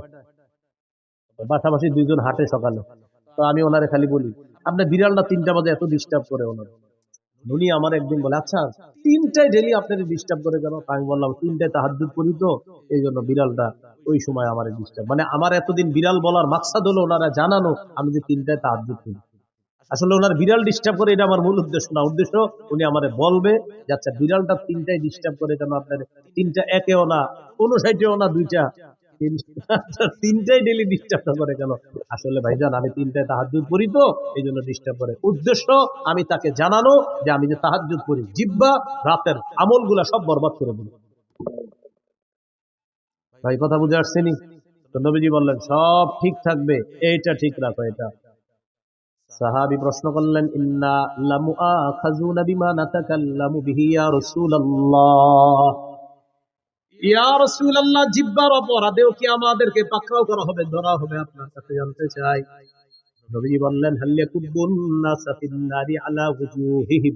পাশাপাশি 2 জন হাঁটে সকালে, তো আমি ওনারে খালি বলি, আপনার বিড়ালটা 3টা বাজে এত ডিস্টার্ব করে ওনার। উনি আমার একদিন বলে, আচ্ছা 3টায় ডেলি আপনার ডিস্টার্ব করে কেন? আমি বললাম, 3টায় তাহাজ্জুদ করি তো, এই জন্য বিড়ালটা ওই সময় আমার ডিস্টার্ব। মানে আমার এতদিন বিড়াল বলার মাকসাদ হলো ওনারা জানানো আমি যে 3টায় তাহাজ্জুদ করি। আসলে ওনার বিড়াল ডিস্টার্ব করে এটা আমার মূল উদ্দেশ্য না। উদ্দেশ্য উনি আমারে বলবে যে আচ্ছা বিড়ালটা 3টায় ডিস্টার্ব করে কেন আপনার? 3টা একেও না, 59ও না, 2টা, 3টায় ডেলি ডিস্টার্ব করে কেন? আসলে ভাইজান আমি 3টায় তাহাজ্জুদ পড়ি তো এই জন্য ডিস্টার্ব করে। উদ্দেশ্য আমি তাকে জানানো যে আমি যে তাহাজ্জুদ পড়ি, জিহ্বা রাতের আমলগুলা সব বরবাদ করে দিল। ভাই কথা বুঝে আসছেনি? তো নবীজি বললেন সব ঠিক থাকবে, এইটা ঠিক রাখো। এটা সাহাবী প্রশ্ন করলেন, ইন্না লামুআখাযুনা বিমা নাতাকাল্লামু বিহি ইয়া রাসূলুল্লাহ, ইয়া রাসূলুল্লাহ, জিহ্বার অপরাধেও কি আমাদেরকে পাকড়াও করা হবে, ধরা হবে? আপনার কাছে জানতে চাই। নবী বললেন, হাল ইয়াকুবুন নাসা ফিন নারি আলা ওয়ুজুহিহিম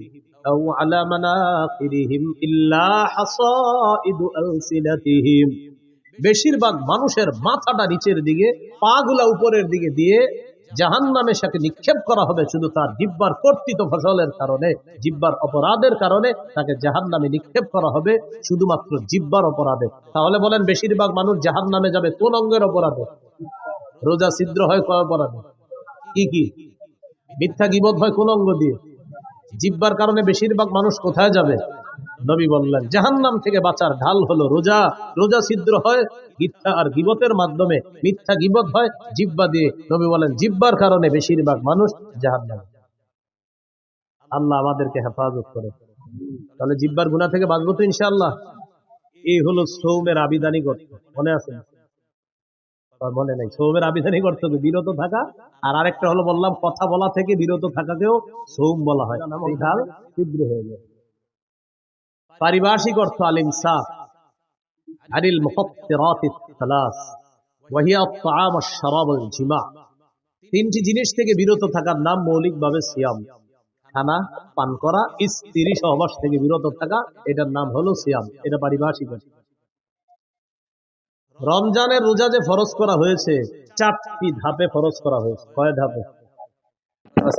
আও আলা মানাকিরিহিম ইল্লা হাসাইদু আলসিনাতিহিম, বেশিরভাগ মানুষের মাথাটা নিচের দিকে, পাগুলা উপরের দিকে দিয়ে জাহান্নামে সাথে নিক্ষেপ করা হবে শুধু তার জিহ্বার কর্তৃত ফসলের কারণে, জিহ্বার অপরাধের কারণে তাকে জাহান্নামে নিক্ষেপ করা হবে, শুধুমাত্র জিহ্বার অপরাধে। তাহলে বলেন বেশিরভাগ মানুষ জাহান্নামে যাবে কোন অঙ্গের অপরাধে? রোজা ছিদ্র হয় কয় অপরাধে? কি কি? মিথ্যা গীবত হয় কোন অঙ্গ দিয়ে? জিহ্বার কারণে বেশিরভাগ মানুষ কোথায় যাবে? নবী বললেন জাহান্নাম থেকে বাঁচার ঢাল হলো রোজা। রোজা ছিদ্র হয় মিথ্যা আর গীবতের মাধ্যমে। মিথ্যা গীবত হয় জিহ্বা দিয়ে। নবী বলেন জিহ্বার কারণে বেশিরভাগ মানুষ জাহান্নামে। আল্লাহ আমাদেরকে হেফাজত করে। তাহলে জিহ্বার গুনাহ থেকে বাঁচবো তো ইনশাআল্লাহ। এই হলো সৌমের আবিধানিক অর্থ। মনে আছে? মনে নাই? সৌমের আবিধানিক অর্থ বিরত থাকা। আর আরেকটা হলো বললাম কথা বলা থেকে বিরত থাকাকেও সৌম বলা হয়। এই ঢাল ছিদ্র হয়ে যায়। পারিভাষিক অর্থ আল ইমসাক আনিল মুফাত্তিরাতিস সালাস ওয়া হিয়া আত-তাআম ওয়াশ-শারাব ওয়াল-জিমা। তিনটি জিনিস থেকে বিরত থাকার নাম মৌলিকভাবে সিয়াম। খানা, পান করা, স্ত্রী সহবাস থেকে বিরত থাকা, এটার নাম হলো সিয়াম। এটা পারিভাষিক অর্থ। রমজানের রোজা যে ফরজ করা হয়েছে 4টি ধাপে ফরজ করা হয়েছে। কয় ধাপে?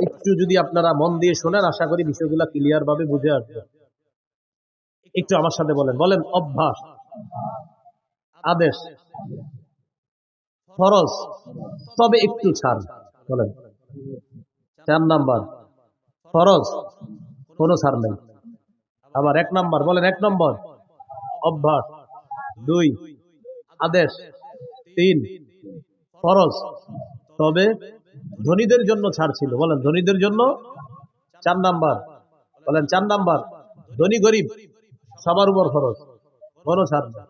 একটু যদি আপনারা মন দিয়ে শোনেন আশা করি বিষয়গুলো ক্লিয়ার ভাবে বুঝে আসবে। একটু আমার সাথে বলেন। বলেন অভ্যাস, আদেশ, ফরজ, তবে একটু ছাড়। বলেন 4 নাম্বার ফরজ, কোনো ছাড় নেই। আবার 1 নাম্বার বলেন 1 নম্বর অভ্যাস, 2 আদেশ, 3 ফরজ, তবে ধনীদের জন্য ছাড় ছিল। বলেন ধনীদের জন্য। 4 নাম্বার বলেন 4 নাম্বার ধনী গরিব সবার উপর ফরজ, কোনো ছাড় নেই।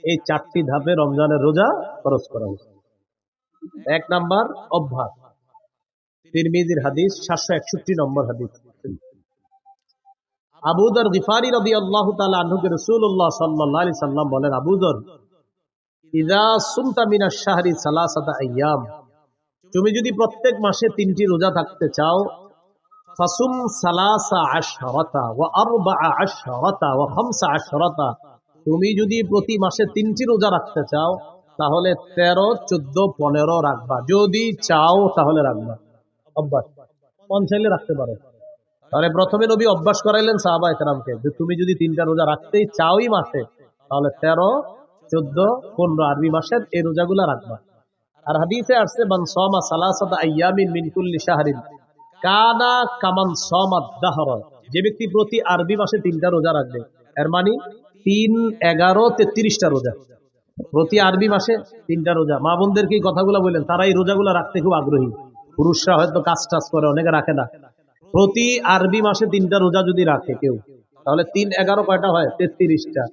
এই 4টি ধাপে রমজানের রোজা ফরজ করা হয়েছে। 1 নাম্বার অভ্যাস, তিরমিজির হাদিস 761 নম্বর হাদিস। আবু যর গিফারি রাদিয়াল্লাহু তাআলা আনহুকে রাসূলুল্লাহ সাল্লাল্লাহু আলাইহি সাল্লাম বলেন, আবু যর ইযা সুমতা মিনাশ শাহরি সালাসাতা আইয়াম, তুমি যদি প্রত্যেক মাসে 3টি রোজা থাকতে চাও, ফাসুম সালাসা আশরাতা ওয়া আরবাআ আশরাতা ওয়া খামসা আশরাতা, তুমি যদি প্রতি মাসে 3টি রোজা রাখতে চাও তাহলে 13, 14, 15 রাখবা। যদি চাও তাহলে রাখবা। অভ্যাস, কোন চাইলে রাখতে পারো। তাহলে প্রথমে নবী অভ্যাস করাইলেন সাহাবায়ে কেরামকে যে তুমি যদি 3টা রোজা রাখতেই চাওই মাসে তাহলে 13, 14, 15 আরবি মাসের এই রোজাগুলা রাখবা। আর হাদিসে আসছে মান সামা সালাসাতা আইয়ামিন মিন কুল্লি শাহরিন কানা কামান সামা দাহর, যে ব্যক্তি প্রতি আরবি মাসে 3টা রোজা রাখবে, এর মানে 3, 11, 33টা রোজা। প্রতি আরবি মাসে 3টা রোজা। মা বোনদেরকে এই কথাগুলো বললেন, তারা এই রোজাগুলো রাখতে খুব আগ্রহী। পুরুষরা হয়তো কাজ টাজ করে, অনেকে রাখে না। প্রতি আরবি মাসে 3টা রোজা যদি রাখে কেউ, তাহলে 3, 11 কয়টা হয়? 33টা।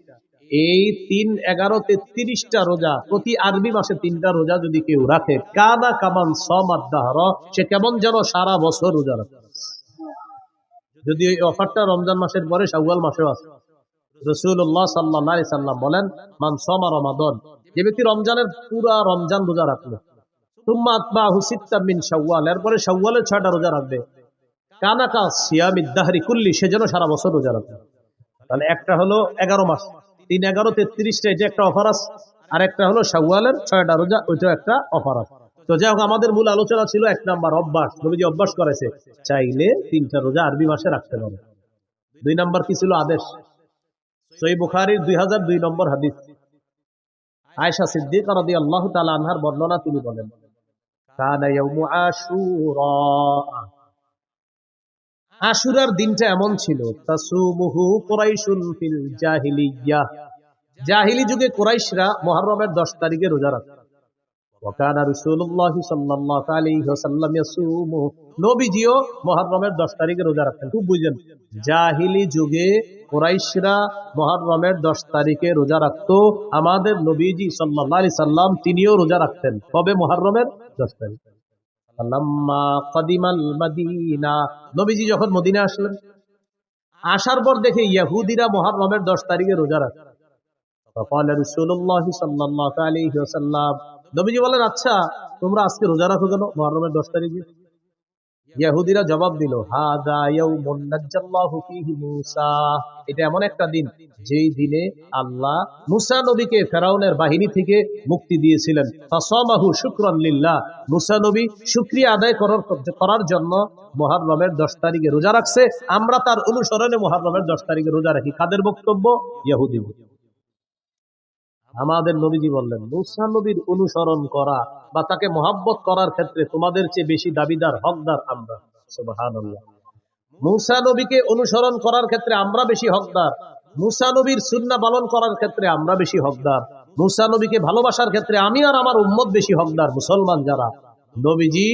এই 3, 11, 33টা রোজা প্রতি আরবি মাসে 3টা রোজা যদি কেউ রাখে, কানা কামান সামাদ দাহর, সে কেমন যেন সারা বছর রোজা রাখে। যদি এই অফারটা রমজান মাসের পরে শাওয়াল মাসেও আছে। রাসূলুল্লাহ সাল্লাল্লাহু আলাইহি সাল্লাম বলেন, মান সামা রমাদান, যে ব্যক্তি রমজানের পুরা রমজান রোজা রাখলো, সুম্মা আতবাহু সিত্তাম মিন শাওয়াল, এরপরে শাওয়ালের 6টা রোজা রাখবে, কানাকা সিয়ামিদ দাহরি কুল্লি, সে যেন সারা বছর রোজা রাখে। তাহলে একটা হলো 11 মাস, 3, 11, 33টা, এটা একটা অফার আছে। আর একটা হলো শাওয়ালের 6টা রোজা, ওইটা একটা অফার আছে। তো যাই হোক, আমাদের মূল আলোচনা ছিল 1 নাম্বার অভ্যাস। নবীজি অভ্যাস করেছে চাইলে 3টা রোজা আরবি মাসে রাখতে পারে। 2 নাম্বার কি ছিল? আদেশ। সহিহ বুখারীর 2002 নম্বর হাদিস, আয়েশা সিদ্দিকা রাদিয়াল্লাহু তাআলা আনহার বর্ণনা, তিনি বলেন, কানা ইয়াউমু আশুরা, আশুরার দিনটা এমন ছিল, তাসুমুহু কুরাইশুন ফিল জাহিলিয়াহ, জাহিলি যুগে কুরাইশরা মুহররমের 10 তারিখে রোজা রাখত। ওয়া কানা রাসূলুল্লাহ সাল্লাল্লাহু আলাইহি ওয়াসাল্লাম ইয়াসুমু, নবীজিও মুহররমের 10 তারিখে রোজা রাখতেন। খুব বুঝেন, জাহিলি যুগে কুরাইশরা মুহররমের 10 তারিখে রোজা রাখতো। আমাদের নবীজি সাল্লাল্লাহু আলাইহি সাল্লাম তিনিও রোজা রাখতেন। কবে? মুহররমের 10 তারিখ। লাম্মা কাদিমাল মাদিনা, নবীজি যখন মদিনা আসলেন, আসার পর দেখে ইহুদিরা মুহররমের 10 তারিখে রোজা রাখে। ফাকালা রাসূলুল্লাহ সাল্লাল্লাহু আলাইহি ওয়াসাল্লাম, নবীজি বলেন, আচ্ছা তোমরা আজকে রোজা রাখো কেন মুহররমের 10 তারিখে? ইহুদিরা জবাব দিল, হাযা ইয়াউমুন নাজ্জাল্লাহু ফীহি মূসা, এটা এমন একটা দিন যেই দিনে আল্লাহ মূসা নবীকে ফেরাউনের বাহিনী থেকে মুক্তি দিয়েছিলেন। ফাসামাহু শুকরান লিল্লাহ, মূসা নবী শুকরিয়া আদায় করার জন্য মুহররমের 10 তারিখে রোজা রাখছে। আমরা তার অনুসরণে মুহররমের 10 তারিখে রোজা রাখি। কাদের বক্তব্য? ইহুদি। আমাদের নবীজি বললেন, মুসা নবীর অনুসরণ করা বা তাকে মহাব্বত করার ক্ষেত্রে তোমাদের চেয়ে বেশি দাবিদার হকদার আমরা। সুবহানাল্লাহ। মুসা নবীকে অনুসরণ করার ক্ষেত্রে আমরা বেশি হকদার, মুসা নবীর সুন্নাহ পালন করার ক্ষেত্রে আমরা বেশি হকদার, মুসা নবীকে ভালোবাসার ক্ষেত্রে আমি আর আমার উম্মত বেশি হকদার। মুসলমান যারা, নবীজি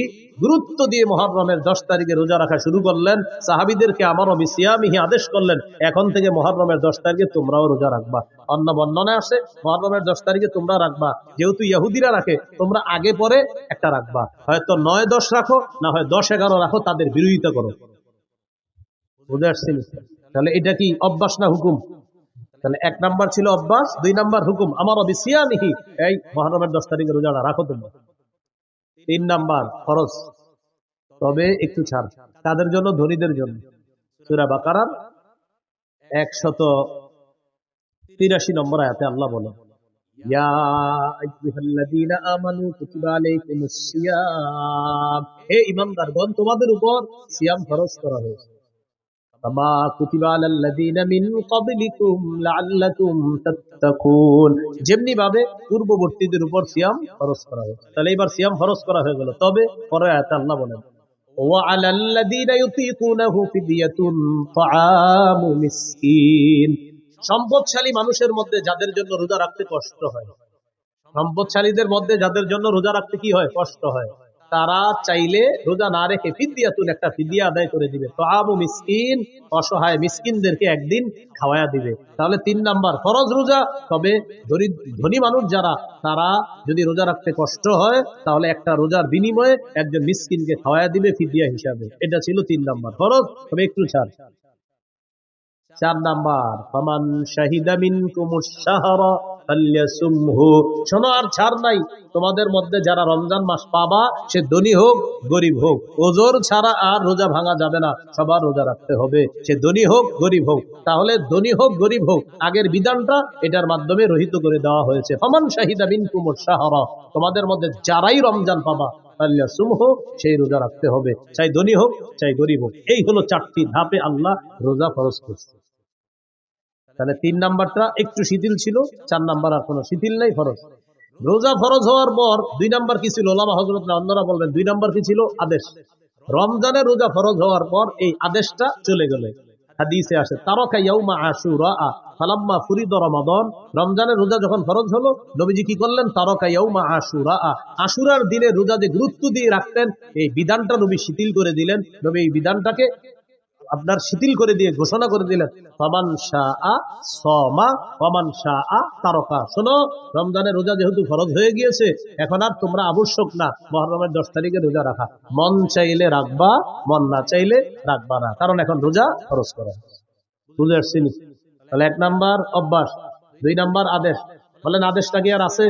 গুরুত্ব দিয়ে মুহররমের 10 তারিখে রোজা রাখা শুরু করলেন, সাহাবীদেরকে আমারও বিসিয়ামিহি আদেশ করলেন, এখন থেকে মুহররমের 10 তারিখে তোমরাও রোজা রাখবা। অন্য বর্ণনায় আসে মুহররমের 10 তারিখে তোমরা রাখবা, যেহেতু ইহুদিরা রাখে তোমরা আগে পরে একটা রাখবা, হয়তো 9-10 রাখো, না হয় 10-11 রাখো, তাদের বিরোধিতা করো। বুঝে আসছেন? তাহলে এটা কি অভ্যাস না হুকুম? তাহলে 1 নাম্বার ছিল অভ্যাস, 2 নাম্বার হুকুম, আমারও বিসিয়ামিহি, এই মুহররমের 10 তারিখে রোজাটা রাখো তোমরা। 3 নাম্বার ফরজ, তবে একটু ছাড়, তাদের জন্য, ধনীদের জন্য। সূরা বাকারার 183 নম্বর আয়াতে আল্লাহ বলেন, ইয়া আইয়ুহাল্লাযীনা আমানু কুতিবা আলাইকুমুস সিয়াম, হে ঈমানদারগণ তোমাদের উপর সিয়াম ফরজ করা হয়েছে, কামা কুতিবা আলাল্লাযীনা মিন ক্বাবলিকুম লাআল্লাকুম তাত্তাকুন, যেমনি ভাবে পূর্ববর্তীদের উপর সিয়াম ফরজ করা হয়েছে। তাহলে এবার সিয়াম ফরজ করা হয়ে গেল, তবে পরের আয়াতে আল্লাহ বলেন, ওয়া আলাল্লাযীনা ইউতীকুনাহু ফিদিয়াতুন তাআমু মিসকিন, সম্পদশালী মানুষের মধ্যে যাদের জন্য রোজা রাখতে কষ্ট হয়, সম্পদশালীদের মধ্যে যাদের জন্য রোজা রাখতে কি হয়, কষ্ট হয়, তারা চাইলে রোজা না রেখে ফিদিয়াতুন, একটা ফিদিয়া আদায় করে দিবে। তাআমু মিসকিন, অসহায় মিসকিনদেরকে একদিন খাওয়ায়া দিবে। তাহলে 3 নাম্বার ফরজ রোজা, তবে ধনী মানুষ যারা, তারা যদি রোজা রাখতে কষ্ট হয় তাহলে একটা রোজার বিনিময়ে একজন মিসকিনকে খাওয়ায়া দিবে ফিদিয়া হিসাবে। এটা ছিল 3 নাম্বার ফরজ, তবে একটু ছাড়। 4 নাম্বার, ফামান শাহিদা মিনকুমুশ শাহরা ফালইয়াসুমহু, শোনো আর ছাড় নাই, তোমাদের মধ্যে যারা রমজান মাস পাবা, সে ধনী হোক গরিব হোক, ওজর ছাড়া আর রোজা ভাঙা যাবে না, সবার রোজা রাখতে হবে, সে ধনী হোক গরিব হোক। তাহলে ধনী হোক গরিব হোক, আগের বিধানটা এটার মাধ্যমে রহিত করে দেওয়া হয়েছে। ফামান শাহিদা মিনকুমুশ শাহরা, তোমাদের মধ্যে যারাই রমজান পাবা, ফালইয়াসুমহু, সেই রোজা রাখতে হবে, চাই ধনী হোক চাই গরিব হোক। এই হলো 4টি ধাপে আল্লাহ রোজা ফরজ করছে। তাহলে 3 নাম্বারটা একটু শিথিল ছিল, 4 নাম্বার আর কোনো শিথিল নাই, ফরজ। রোজা ফরজ হওয়ার পর 2 নাম্বার কি ছিল? ওলামা হযরতরা অন্যরা বলবেন 2 নাম্বার কি ছিল? আদেশ। রমজানের রোজা ফরজ হওয়ার পর এই আদেশটা চলে গেল। হাদিসে আসে, তারাকা ইয়াউমা আশুরা ফালাম্মা ফুরিদা রমাদান, রমজানের রোজা যখন ফরজ হলো, নবীজি কি করলেন? তারাকা ইয়াউমা আশুরা, আশুরার দিনে রোজা যে গুরুত্ব দিয়ে রাখতেন, এই বিধানটা নবী শিথিল করে দিলেন। নবী এই বিধানটাকে আপনার শিথিল করে দিয়ে ঘোষণা করে দিলেন, ফামান শাআ সামা ওয়ামান শাআ তারাকা। শোনো, রমজানের রোজা যেহেতু ফরজ হয়ে গিয়েছে, এখন আর তোমরা আবশ্যক না মুহররমের 10 তারিখে রোজা রাখা, মন চাইলে রাখবা, মন না চাইলে রাখবা না, কারণ এখন রোজা ফরজ করা। বুঝে আসছি? তাহলে 1 নাম্বার অভ্যাস, 2 নাম্বার আদেশ। বলেন আদেশটা কি আর আছে?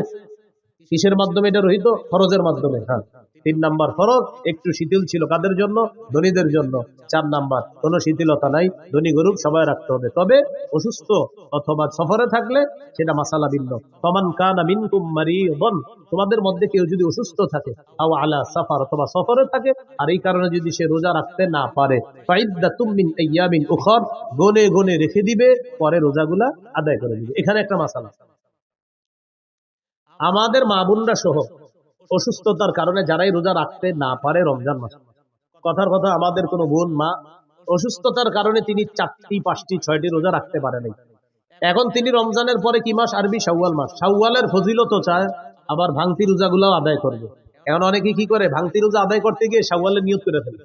কিসের মাধ্যমে এটা রহিত? ফরজের মাধ্যমে। হ্যাঁ, 3 নাম্বার ফরজ, একটু শিথিল ছিল কাদের জন্য? ধনীদের জন্য। 4 নাম্বার কোনো শিথিলতা নাই, ধনী গরিব সবাই রাখতে হবে, তবে অসুস্থ অথবা সফরে থাকলে সেটা মাসালা ভিন্ন। ফামান কানা মিনকুম মারিদান, তোমাদের মধ্যে কেউ যদি অসুস্থ থাকে, আও আলা সাফার, অথবা সফরে থাকে, আর এই কারণে যদি সে রোজা রাখতে না পারে, ফাইদ্দাতুম মিন আইয়ামিন উখর, গনে গনে রেখে দিবে, পরে রোজাগুলা আদায় করে দিবে। এখানে একটা মাসালা, আমাদের মা বোনরা সহ অসুস্থতার কারণে যারাই রোজা রাখতে না পারে রমজান মাস, কথার কথা আমাদের কোনো বোন মা অসুস্থতার কারণে তিনি 4টি 5টি 6টি রোজা রাখতে পারে নাই, এখন তিনি রমজানের পরে কি মাস? আরবি শাওয়াল মাস, শাওয়ালের ফজিলত চায়, আবার ভাঙতি রোজাগুলাও আদায় করবে। এখন অনেকে কি করে, ভাঙতি রোজা আদায় করতে গিয়ে শাওয়ালের নিয়ত করে ফেলে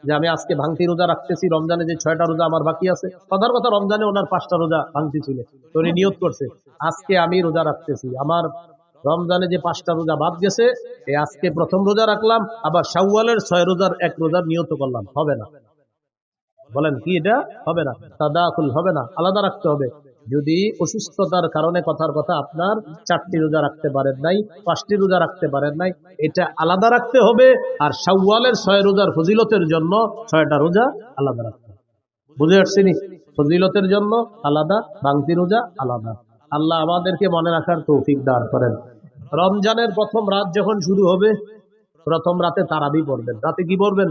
যে আমি আজকে ভাঙতি রোজা রাখতেছি, রমজানে যে 6টা রোজা আমার বাকি আছে, কথার কথা রমজানে ওনার 5টা রোজা ভাঙতি ছিল, তো উনি নিয়ত করছে আজকে আমি রোজা রাখতেছি, আমার রমজানে যে 5টা রোজা বাদ গেছে, এই আজকে প্রথম রোজা রাখলাম, আবার শাওয়ালের 6 রোজার 1 রোজার নিয়ত করলাম, হবে না। বলেন কি এটা? হবে না, তাদাখুল হবে না, আলাদা রাখতে হবে। যদি অসুস্থতার কারণে, কথার কথা আপনার 4টি রোজা রাখতে পারেন নাই, 5টি রোজা রাখতে পারেন নাই, এটা আলাদা রাখতে হবে। আর শাওয়ালের 6 রোজার ফজিলতের জন্য 6টা রোজা আলাদা রাখতে হবে। বুঝে আসছেনি? ফজিলতের জন্য আলাদা, ভাঙতি রোজা আলাদা। আল্লাহ আমাদেরকে মনে রাখার তৌফিক দান করেন। রমজানের প্রথম রাত যখন শুরু হবে, প্রথম রাতে তারাবি পড়বেন। রাতে কি পড়বেন?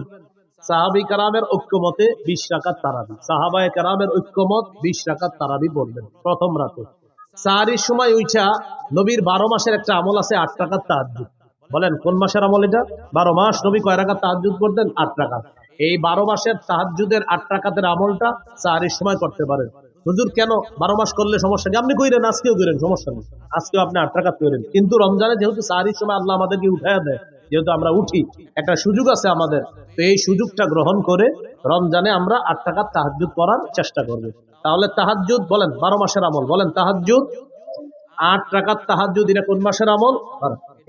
সাহাবী কেরামের ঐক্যমতে 20 রাকাত তারাবি, সাহাবায়ে কেরামের ঐক্যমত 20 রাকাত তারাবি পড়বেন প্রথম রাতে। সাহারির সময় উঠা নবীর 12 মাসের একটা আমল আছে 8 রাকাত তাহাজ্জুদ। বলেন কোন মাসের আমল এটা? 12 মাস নবী কয় রাকাত তাহাজ্জুদ করতেন? 8 রাকাত। এই 12 মাসের তাহাজ্জুদের 8 রাকাতের আমলটা সাহারির সময় করতে পারেন। হুজুর কেন 12 মাস করলে সমস্যা কি? আপনি কইরেন, আজকেও করেন, সমস্যা নেই, আজকেও আপনি 8 রাকাত করেন। কিন্তু রমজানে যেহেতু সাহারির সময় আল্লাহ আমাদেরকে উঠাইয়া দেয়, যেহেতু আমরা উঠি, একটা সুযোগ আছে আমাদের, তো এই সুযোগটা গ্রহণ করে রমজানে আমরা 8 রাকাত তাহাজ্জুদ করার চেষ্টা করব। তাহলে তাহাজ্জুদ বলেন 12 মাসের আমল, বলেন তাহাজ্জুদ 8 রাকাত তাহাজ্জুদ, এটা কোন মাসের আমল?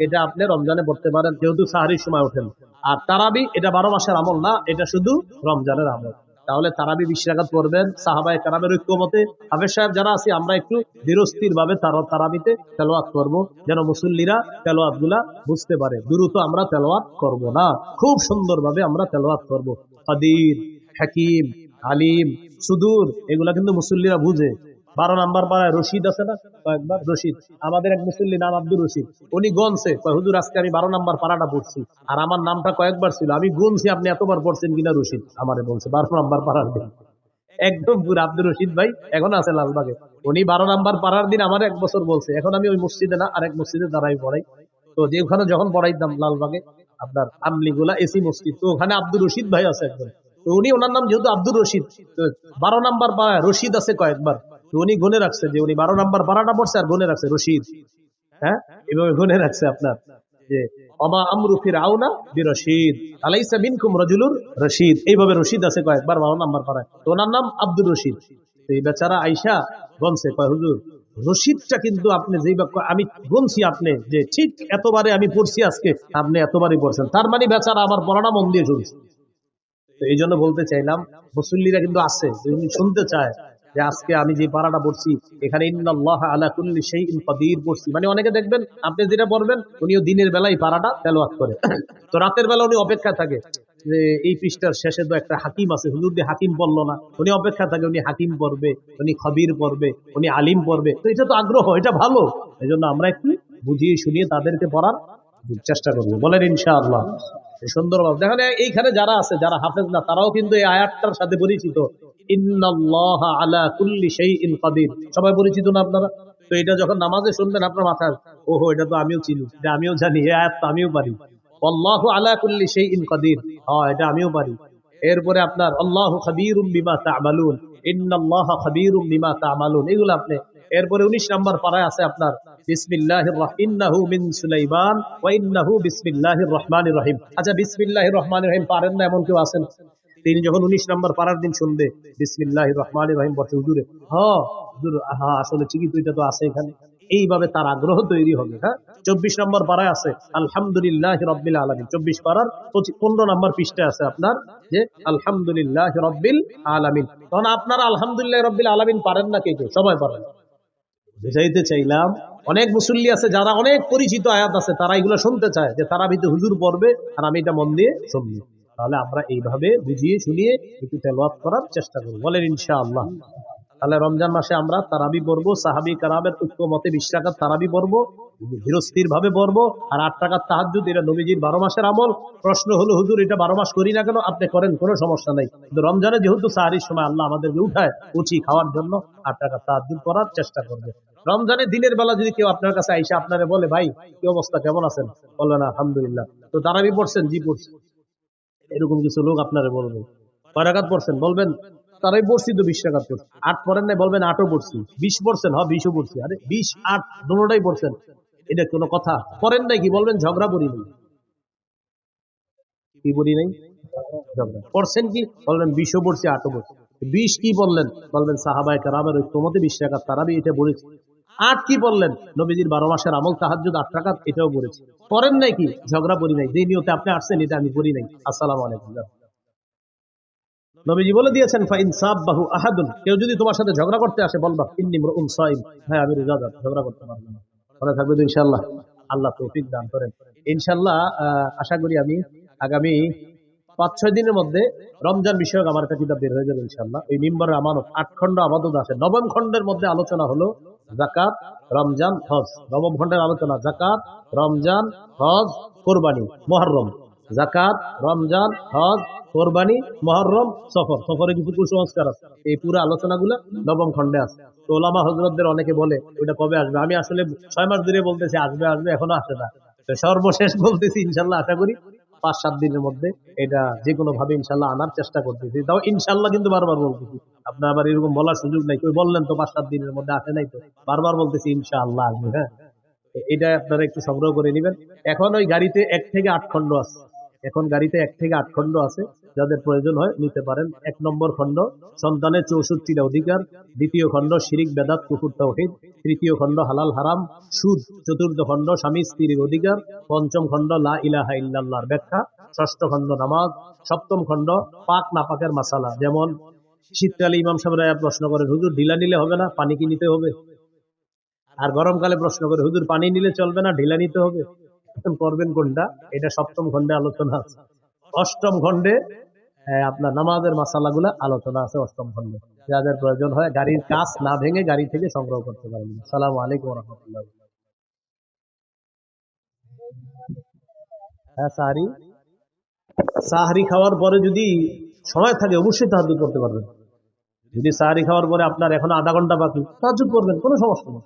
এটা আপনি রমজানে পড়তে পারেন যেহেতু সাহারির সময় ওঠেন। আর তারাবি এটা 12 মাসের আমল না, এটা শুধু রমজানের আমল। তাহলে তারাবি 20 রাকাত পড়বেন সাহাবায়ে কেরামের ঐক্যমতে। হাফেজ সাহেব যারা আছি আমরা একটু ধীরস্থির ভাবে তারাবিতে তেলাওয়াত করব, যেন মুসল্লিরা তেলাওয়াত গুলা বুঝতে পারে। দ্রুত আমরা তেলাওয়াত করব না, খুব সুন্দরভাবে আমরা তেলাওয়াত করব। কাদির, হাকিম, আলিম, সুদূর, এগুলা কিন্তু মুসল্লিরা বুঝে। 12 নাম্বার পাড়ায় রশিদ আছে না, কয়েকবার রশিদ, আমাদের এক মুসল্লি নাম আব্দুর রশিদ, উনি গনছে, হুজুর আজকে আমি 12 নাম্বার পাড়াটা পড়ছি, আর আমার নামটা কয়েকবার ছিল, আমি গুনছি আপনি এতবার পড়ছেন কিনা রশিদ, আমারে বলছে 12 নাম্বার পাড়ার দিন। একদম পুরো আব্দুর রশিদ ভাই এখন আছে লালবাগে, উনি 12 নাম্বার পাড়ার দিন আমার 1 বছর বলছে। এখন আমি ওই মসজিদে না, আরেক মসজিদে দাঁড়াই পড়াই। তো যে ওখানে যখন পড়াইতাম লালবাগে আপনার আমলিগুলা এসি মসজিদ, তো ওখানে আব্দুর রশিদ ভাই আছে একজন, তো উনি ওনার নাম যেহেতু আব্দুর রশিদ, 12 নাম্বার পাড়ায় রশিদ আছে কয়েকবার, তো উনি গুনে রাখছে যে উনি 12 নাম্বার পাড়াটা পড়ছে, আর গুনে রাখছে রশিদ। হ্যাঁ, এভাবে গুনে রাখছে আপনার যে অমা আমরু ফিরআউনা বিরশিদ আলাইসা মিনকুম রাজুলুর রশিদ, এইভাবে রশিদ আছে কয়েকবার 12 নাম্বার পাড়ায়, তো ওনার নাম আব্দুর রশিদ। তো এই বেচারা আইসা গনছে, কয় হুজুর রশিদটা কিন্তু আপনি যেই বাক্য আমি গুনছি, আপনি যে ঠিক এতবারে আমি পড়ছি আজকে, আপনি এতবারই পড়ছেন, তার মানে বেচারা আমার পড়াটা মন দিয়ে শুনছে। তো এই জন্য বলতে চাইলাম মুসল্লিরা কিন্তু আছে, উনি শুনতে চায় যে আজকে আমি যে পারাটা পড়ছি এখানে ইন্নাল্লাহ আলা কুল্লি শাইইন কাদির পড়ছি, মানে অনেকে দেখবেন আপনি যেটা পড়বেন উনিও দিনের বেলায় পারাটা তেলাওয়াত করে, তো রাতের বেলা উনি অপেক্ষা থাকে যে এই পৃষ্ঠার শেষে তো একটা হাকিম আছে, হুজুর দিয়ে হাকিম পড়লো না, উনি অপেক্ষা থাকে উনি হাকিম পড়বে, উনি খবির পড়বে, উনি আলিম পড়বে। তো এটা তো আগ্রহ, এটা ভালো, এই জন্য আমরা একটু বুঝিয়ে শুনিয়ে তাদেরকে পড়ার চেষ্টা করবো, বলেন ইনশাআল্লাহ। সুন্দরভাবে দেখেন এইখানে যারা আছে, যারা হাফেজ না, তারাও কিন্তু এই আয়াতটার সাথে পরিচিত, ইন্নাল্লাহা আলা কুল্লি শাইইন কাদির, সবাই পরিচিত না আপনারা? তো এটা যখন নামাজে শুনবেন আপনার মাথায়, ওহো এটা তো আমিও চিনি, এটা আমিও জানি, এই আয়াত তো আমিও পারি, আল্লাহু আলা কুল্লি শাইইন কাদির, হ্যাঁ এটা আমিও পারি। এরপরে আপনার আল্লাহু খাবীরুম বিমা তা'মালুন, ইন্নাল্লাহা খাবীরুম বিমা তা'মালুন, এগুলো আপনি। এরপরে 19 নম্বর পারায় আছে আপনার বিসমিল্লাহির ইন্নাহু মিন সুলাইমান ওয়া ইন্নাহু বিসমিল্লাহির রহমানির রহিম। আচ্ছা বিসমিল্লাহির রহমানির রহিম পারেন না এমন কেউ আছেন? তিনি যখন 19 নম্বর পারার দিন শুনবে বিসমিল্লাহির রহমানির রহিম বলছে, হুজুরে হ্যাঁ হুজুর, হ্যাঁ আসলে ঠিকই তো, এটা তো আছে এখানে, এইভাবে তার আগ্রহ তৈরি হবে। হ্যাঁ, 24 নম্বর পারায় আছে আলহামদুলিল্লাহি রাব্বিল আলামিন, 24 পারার 15 নম্বর পৃষ্ঠায় আছে আপনার যে আলহামদুলিল্লাহি রাব্বিল আলামিন। তখন আপনারা আলহামদুলিল্লাহি রাব্বিল আলামিন পারেন না, কে কে? সবাই পারেন। বুঝাইতে চাইলাম অনেক মুসল্লি আছে যারা অনেক পরিচিত আয়াত আছে, তারা এগুলো শুনতে চায় যে তারা ভিতরে হুজুর পড়বে আর আমি এটা মন দিয়ে শুনবো। তাহলে আমরা এইভাবে বুঝিয়ে শুনিয়ে একটু তেলাওয়াত করার চেষ্টা করব, বলেন ইনশাআল্লাহ। তাহলে রমজান মাসে আমরা তারাবি পড়বো, সাহাবী কারামের ঐক্য মতে 20 রাকাত তারাবি পড়বো, ধীরস্থির ভাবে পড়বো, আর 8 রাকাত তাহাজ্জুদ, এটা নবীজির 12 মাসের আমল। প্রশ্ন হলো হুজুর এটা 12 মাস করি না কেন? আপনি করেন, কোনো সমস্যা নাই, কিন্তু রমজানে যেহেতু সাহারির সময় আল্লাহ আমাদেরকে উঠায় উঠি খাওয়ার জন্য, 8 রাকাত তাহাজ্জুদ করার চেষ্টা করবে। রমজানে দিনের বেলা যদি কেউ আপনার কাছে আইসা আপনারে বলে ভাই কি অবস্থা, কেমন আছেন, বলবেন আলহামদুলিল্লাহ, তো তারাবি পড়ছেন? জি পড়ছি। এরকম কিছু লোক আপনারে বলবে কয় রাকাত পড়ছেন, বলবেন তারাই পড়ছি তো 20 রাকাত পড়ছি। 8 পড়েন নাই, বলবেন 8ও পড়ছি। 20 পড়ছেন, হ্যাঁ 20ও পড়ছি। আরে 20 8 দুটোটাই পড়ছেন, এটা কোনো কথা? পড়েন নাই কি, বলবেন ঝগড়া করি নাই, কি বলি নাই, ঝগড়া পড়ছেন কি, বলবেন 20ও পড়ছি 8ও পড়ছি। 20 কি বললেন, বলবেন সাহাবায়ে কেরামের ঐক্যমতে 20 রাকাত তারাবি, এটা বলেছি। 8 কি বললেন, নবীজির 12 মাসের আমল তাহাজ্জুদ 8 রাকাত, এটাও বলেছি। পড়েন নাই কি, ঝগড়া করি নাই, যে নিয়তে আপনি আসছেন এটা আমি করি নাই। আসসালামু আলাইকুম। নবীজি বলে দিয়েছেন ফাইন সাববাহু আহাদুন, কেউ যদি তোমার সাথে ঝগড়া করতে আসে বলবা ইন্নী ইমরুউন সাইম, হ্যাঁ আমি রোজাদার, ঝগড়া করতে পারবো না। মনে থাকবে তো ইনশাআল্লাহ, আল্লাহ তৌফিক দান করেন। ইনশাআল্লাহ আশা করি আমি আগামী 5-6 দিনের মধ্যে রমজান বিষয়ক আমার একটা কিতাব বের হয়ে যাবে ইনশাআল্লাহ। এই মিম্বরের আমানত 8 খণ্ড আমানত আছে। 9ম খণ্ডের মধ্যে আলোচনা হলো যাকাত, রমজান, হজ। 9ম খণ্ডের আলোচনা যাকাত, রমজান, হজ, কুরবানি, মুহররম। জাকাত, রমজান, হজ, কোরবানি, মুহররম, সফর। সফরে কিছু কুসংস্কার আছে, এই পুরো আলোচনাগুলো নবম খণ্ডে আছে। তো ওলামা হযরতদের অনেকে বলে ওটা কবে আসবে, আমি আসলে 6 মাস ধরে বলতেছি আসবে আসবে, এখনো আসে না। তো সর্বশেষ বলতেছি ইনশাল্লাহ, আশা করি 5-7 দিনের মধ্যে এটা যে কোনো ভাবে ইনশাল্লাহ আনার চেষ্টা করতেছি। তাও ইনশাল্লাহ কিন্তু বারবার বলতেছি, আপনার আবার এরকম বলার সুযোগ নাই, কই বললেন তো 5-7 দিনের মধ্যে আসে নাই, তো বারবার বলতেছি ইনশাআল্লাহ আসবে। হ্যাঁ, এটা আপনারা একটু সংগ্রহ করে নেবেন। এখন ওই গাড়িতে 1 থেকে 8 খণ্ড আছে, এখন গাড়িতে 1 থেকে 8 খণ্ড আছে, যাদের প্রয়োজন হয় নিতে পারেন। 1 নম্বর খণ্ড সন্তানের 64টা অধিকার, দ্বিতীয় খণ্ড শিরিক বেদাত কুফর তাওহীদ, তৃতীয় খণ্ড হালাল হারাম সুদ, চতুর্থ খণ্ড স্বামী স্ত্রীর অধিকার, পঞ্চম খণ্ড লা ইলাহা ইল্লাল্লাহর ব্যাখ্যা, ষষ্ঠ খণ্ড নামাজ, সপ্তম খণ্ড পাক নাপাকের মাসালা। যেমন শীতকালে ইমাম সাহেবরা প্রশ্ন করেন, হুজুর ঢিলা নিলে হবে না, পানি কি নিতে হবে? আর গরমকালে প্রশ্ন করে, হুজুর পানি নিলে চলবে না, ঢিলা নিতে হবে, করবেন কোনটা? এটা সপ্তম খণ্ডে আলোচনা আছে। অষ্টম খণ্ডে আপনার নামাজের মাসালাগুলা আলোচনা আছে অষ্টম খণ্ডে। যাদের প্রয়োজন হয় গাড়ির কাজ না ভেঙে গাড়ি থেকে সংগ্রহ করতে পারেন। আসসালামু আলাইকুম ওয়া রাহমাতুল্লাহ। হ্যাঁ, সাহারি, সাহারি খাওয়ার পরে যদি সময় থাকে অবশ্যই তাহাজ্জুদ করতে পারবেন। যদি সাহারি খাওয়ার পরে আপনার এখনো আধা ঘন্টা বাকি, তাহাজ্জুদ করবেন, কোনো সমস্যা নেই।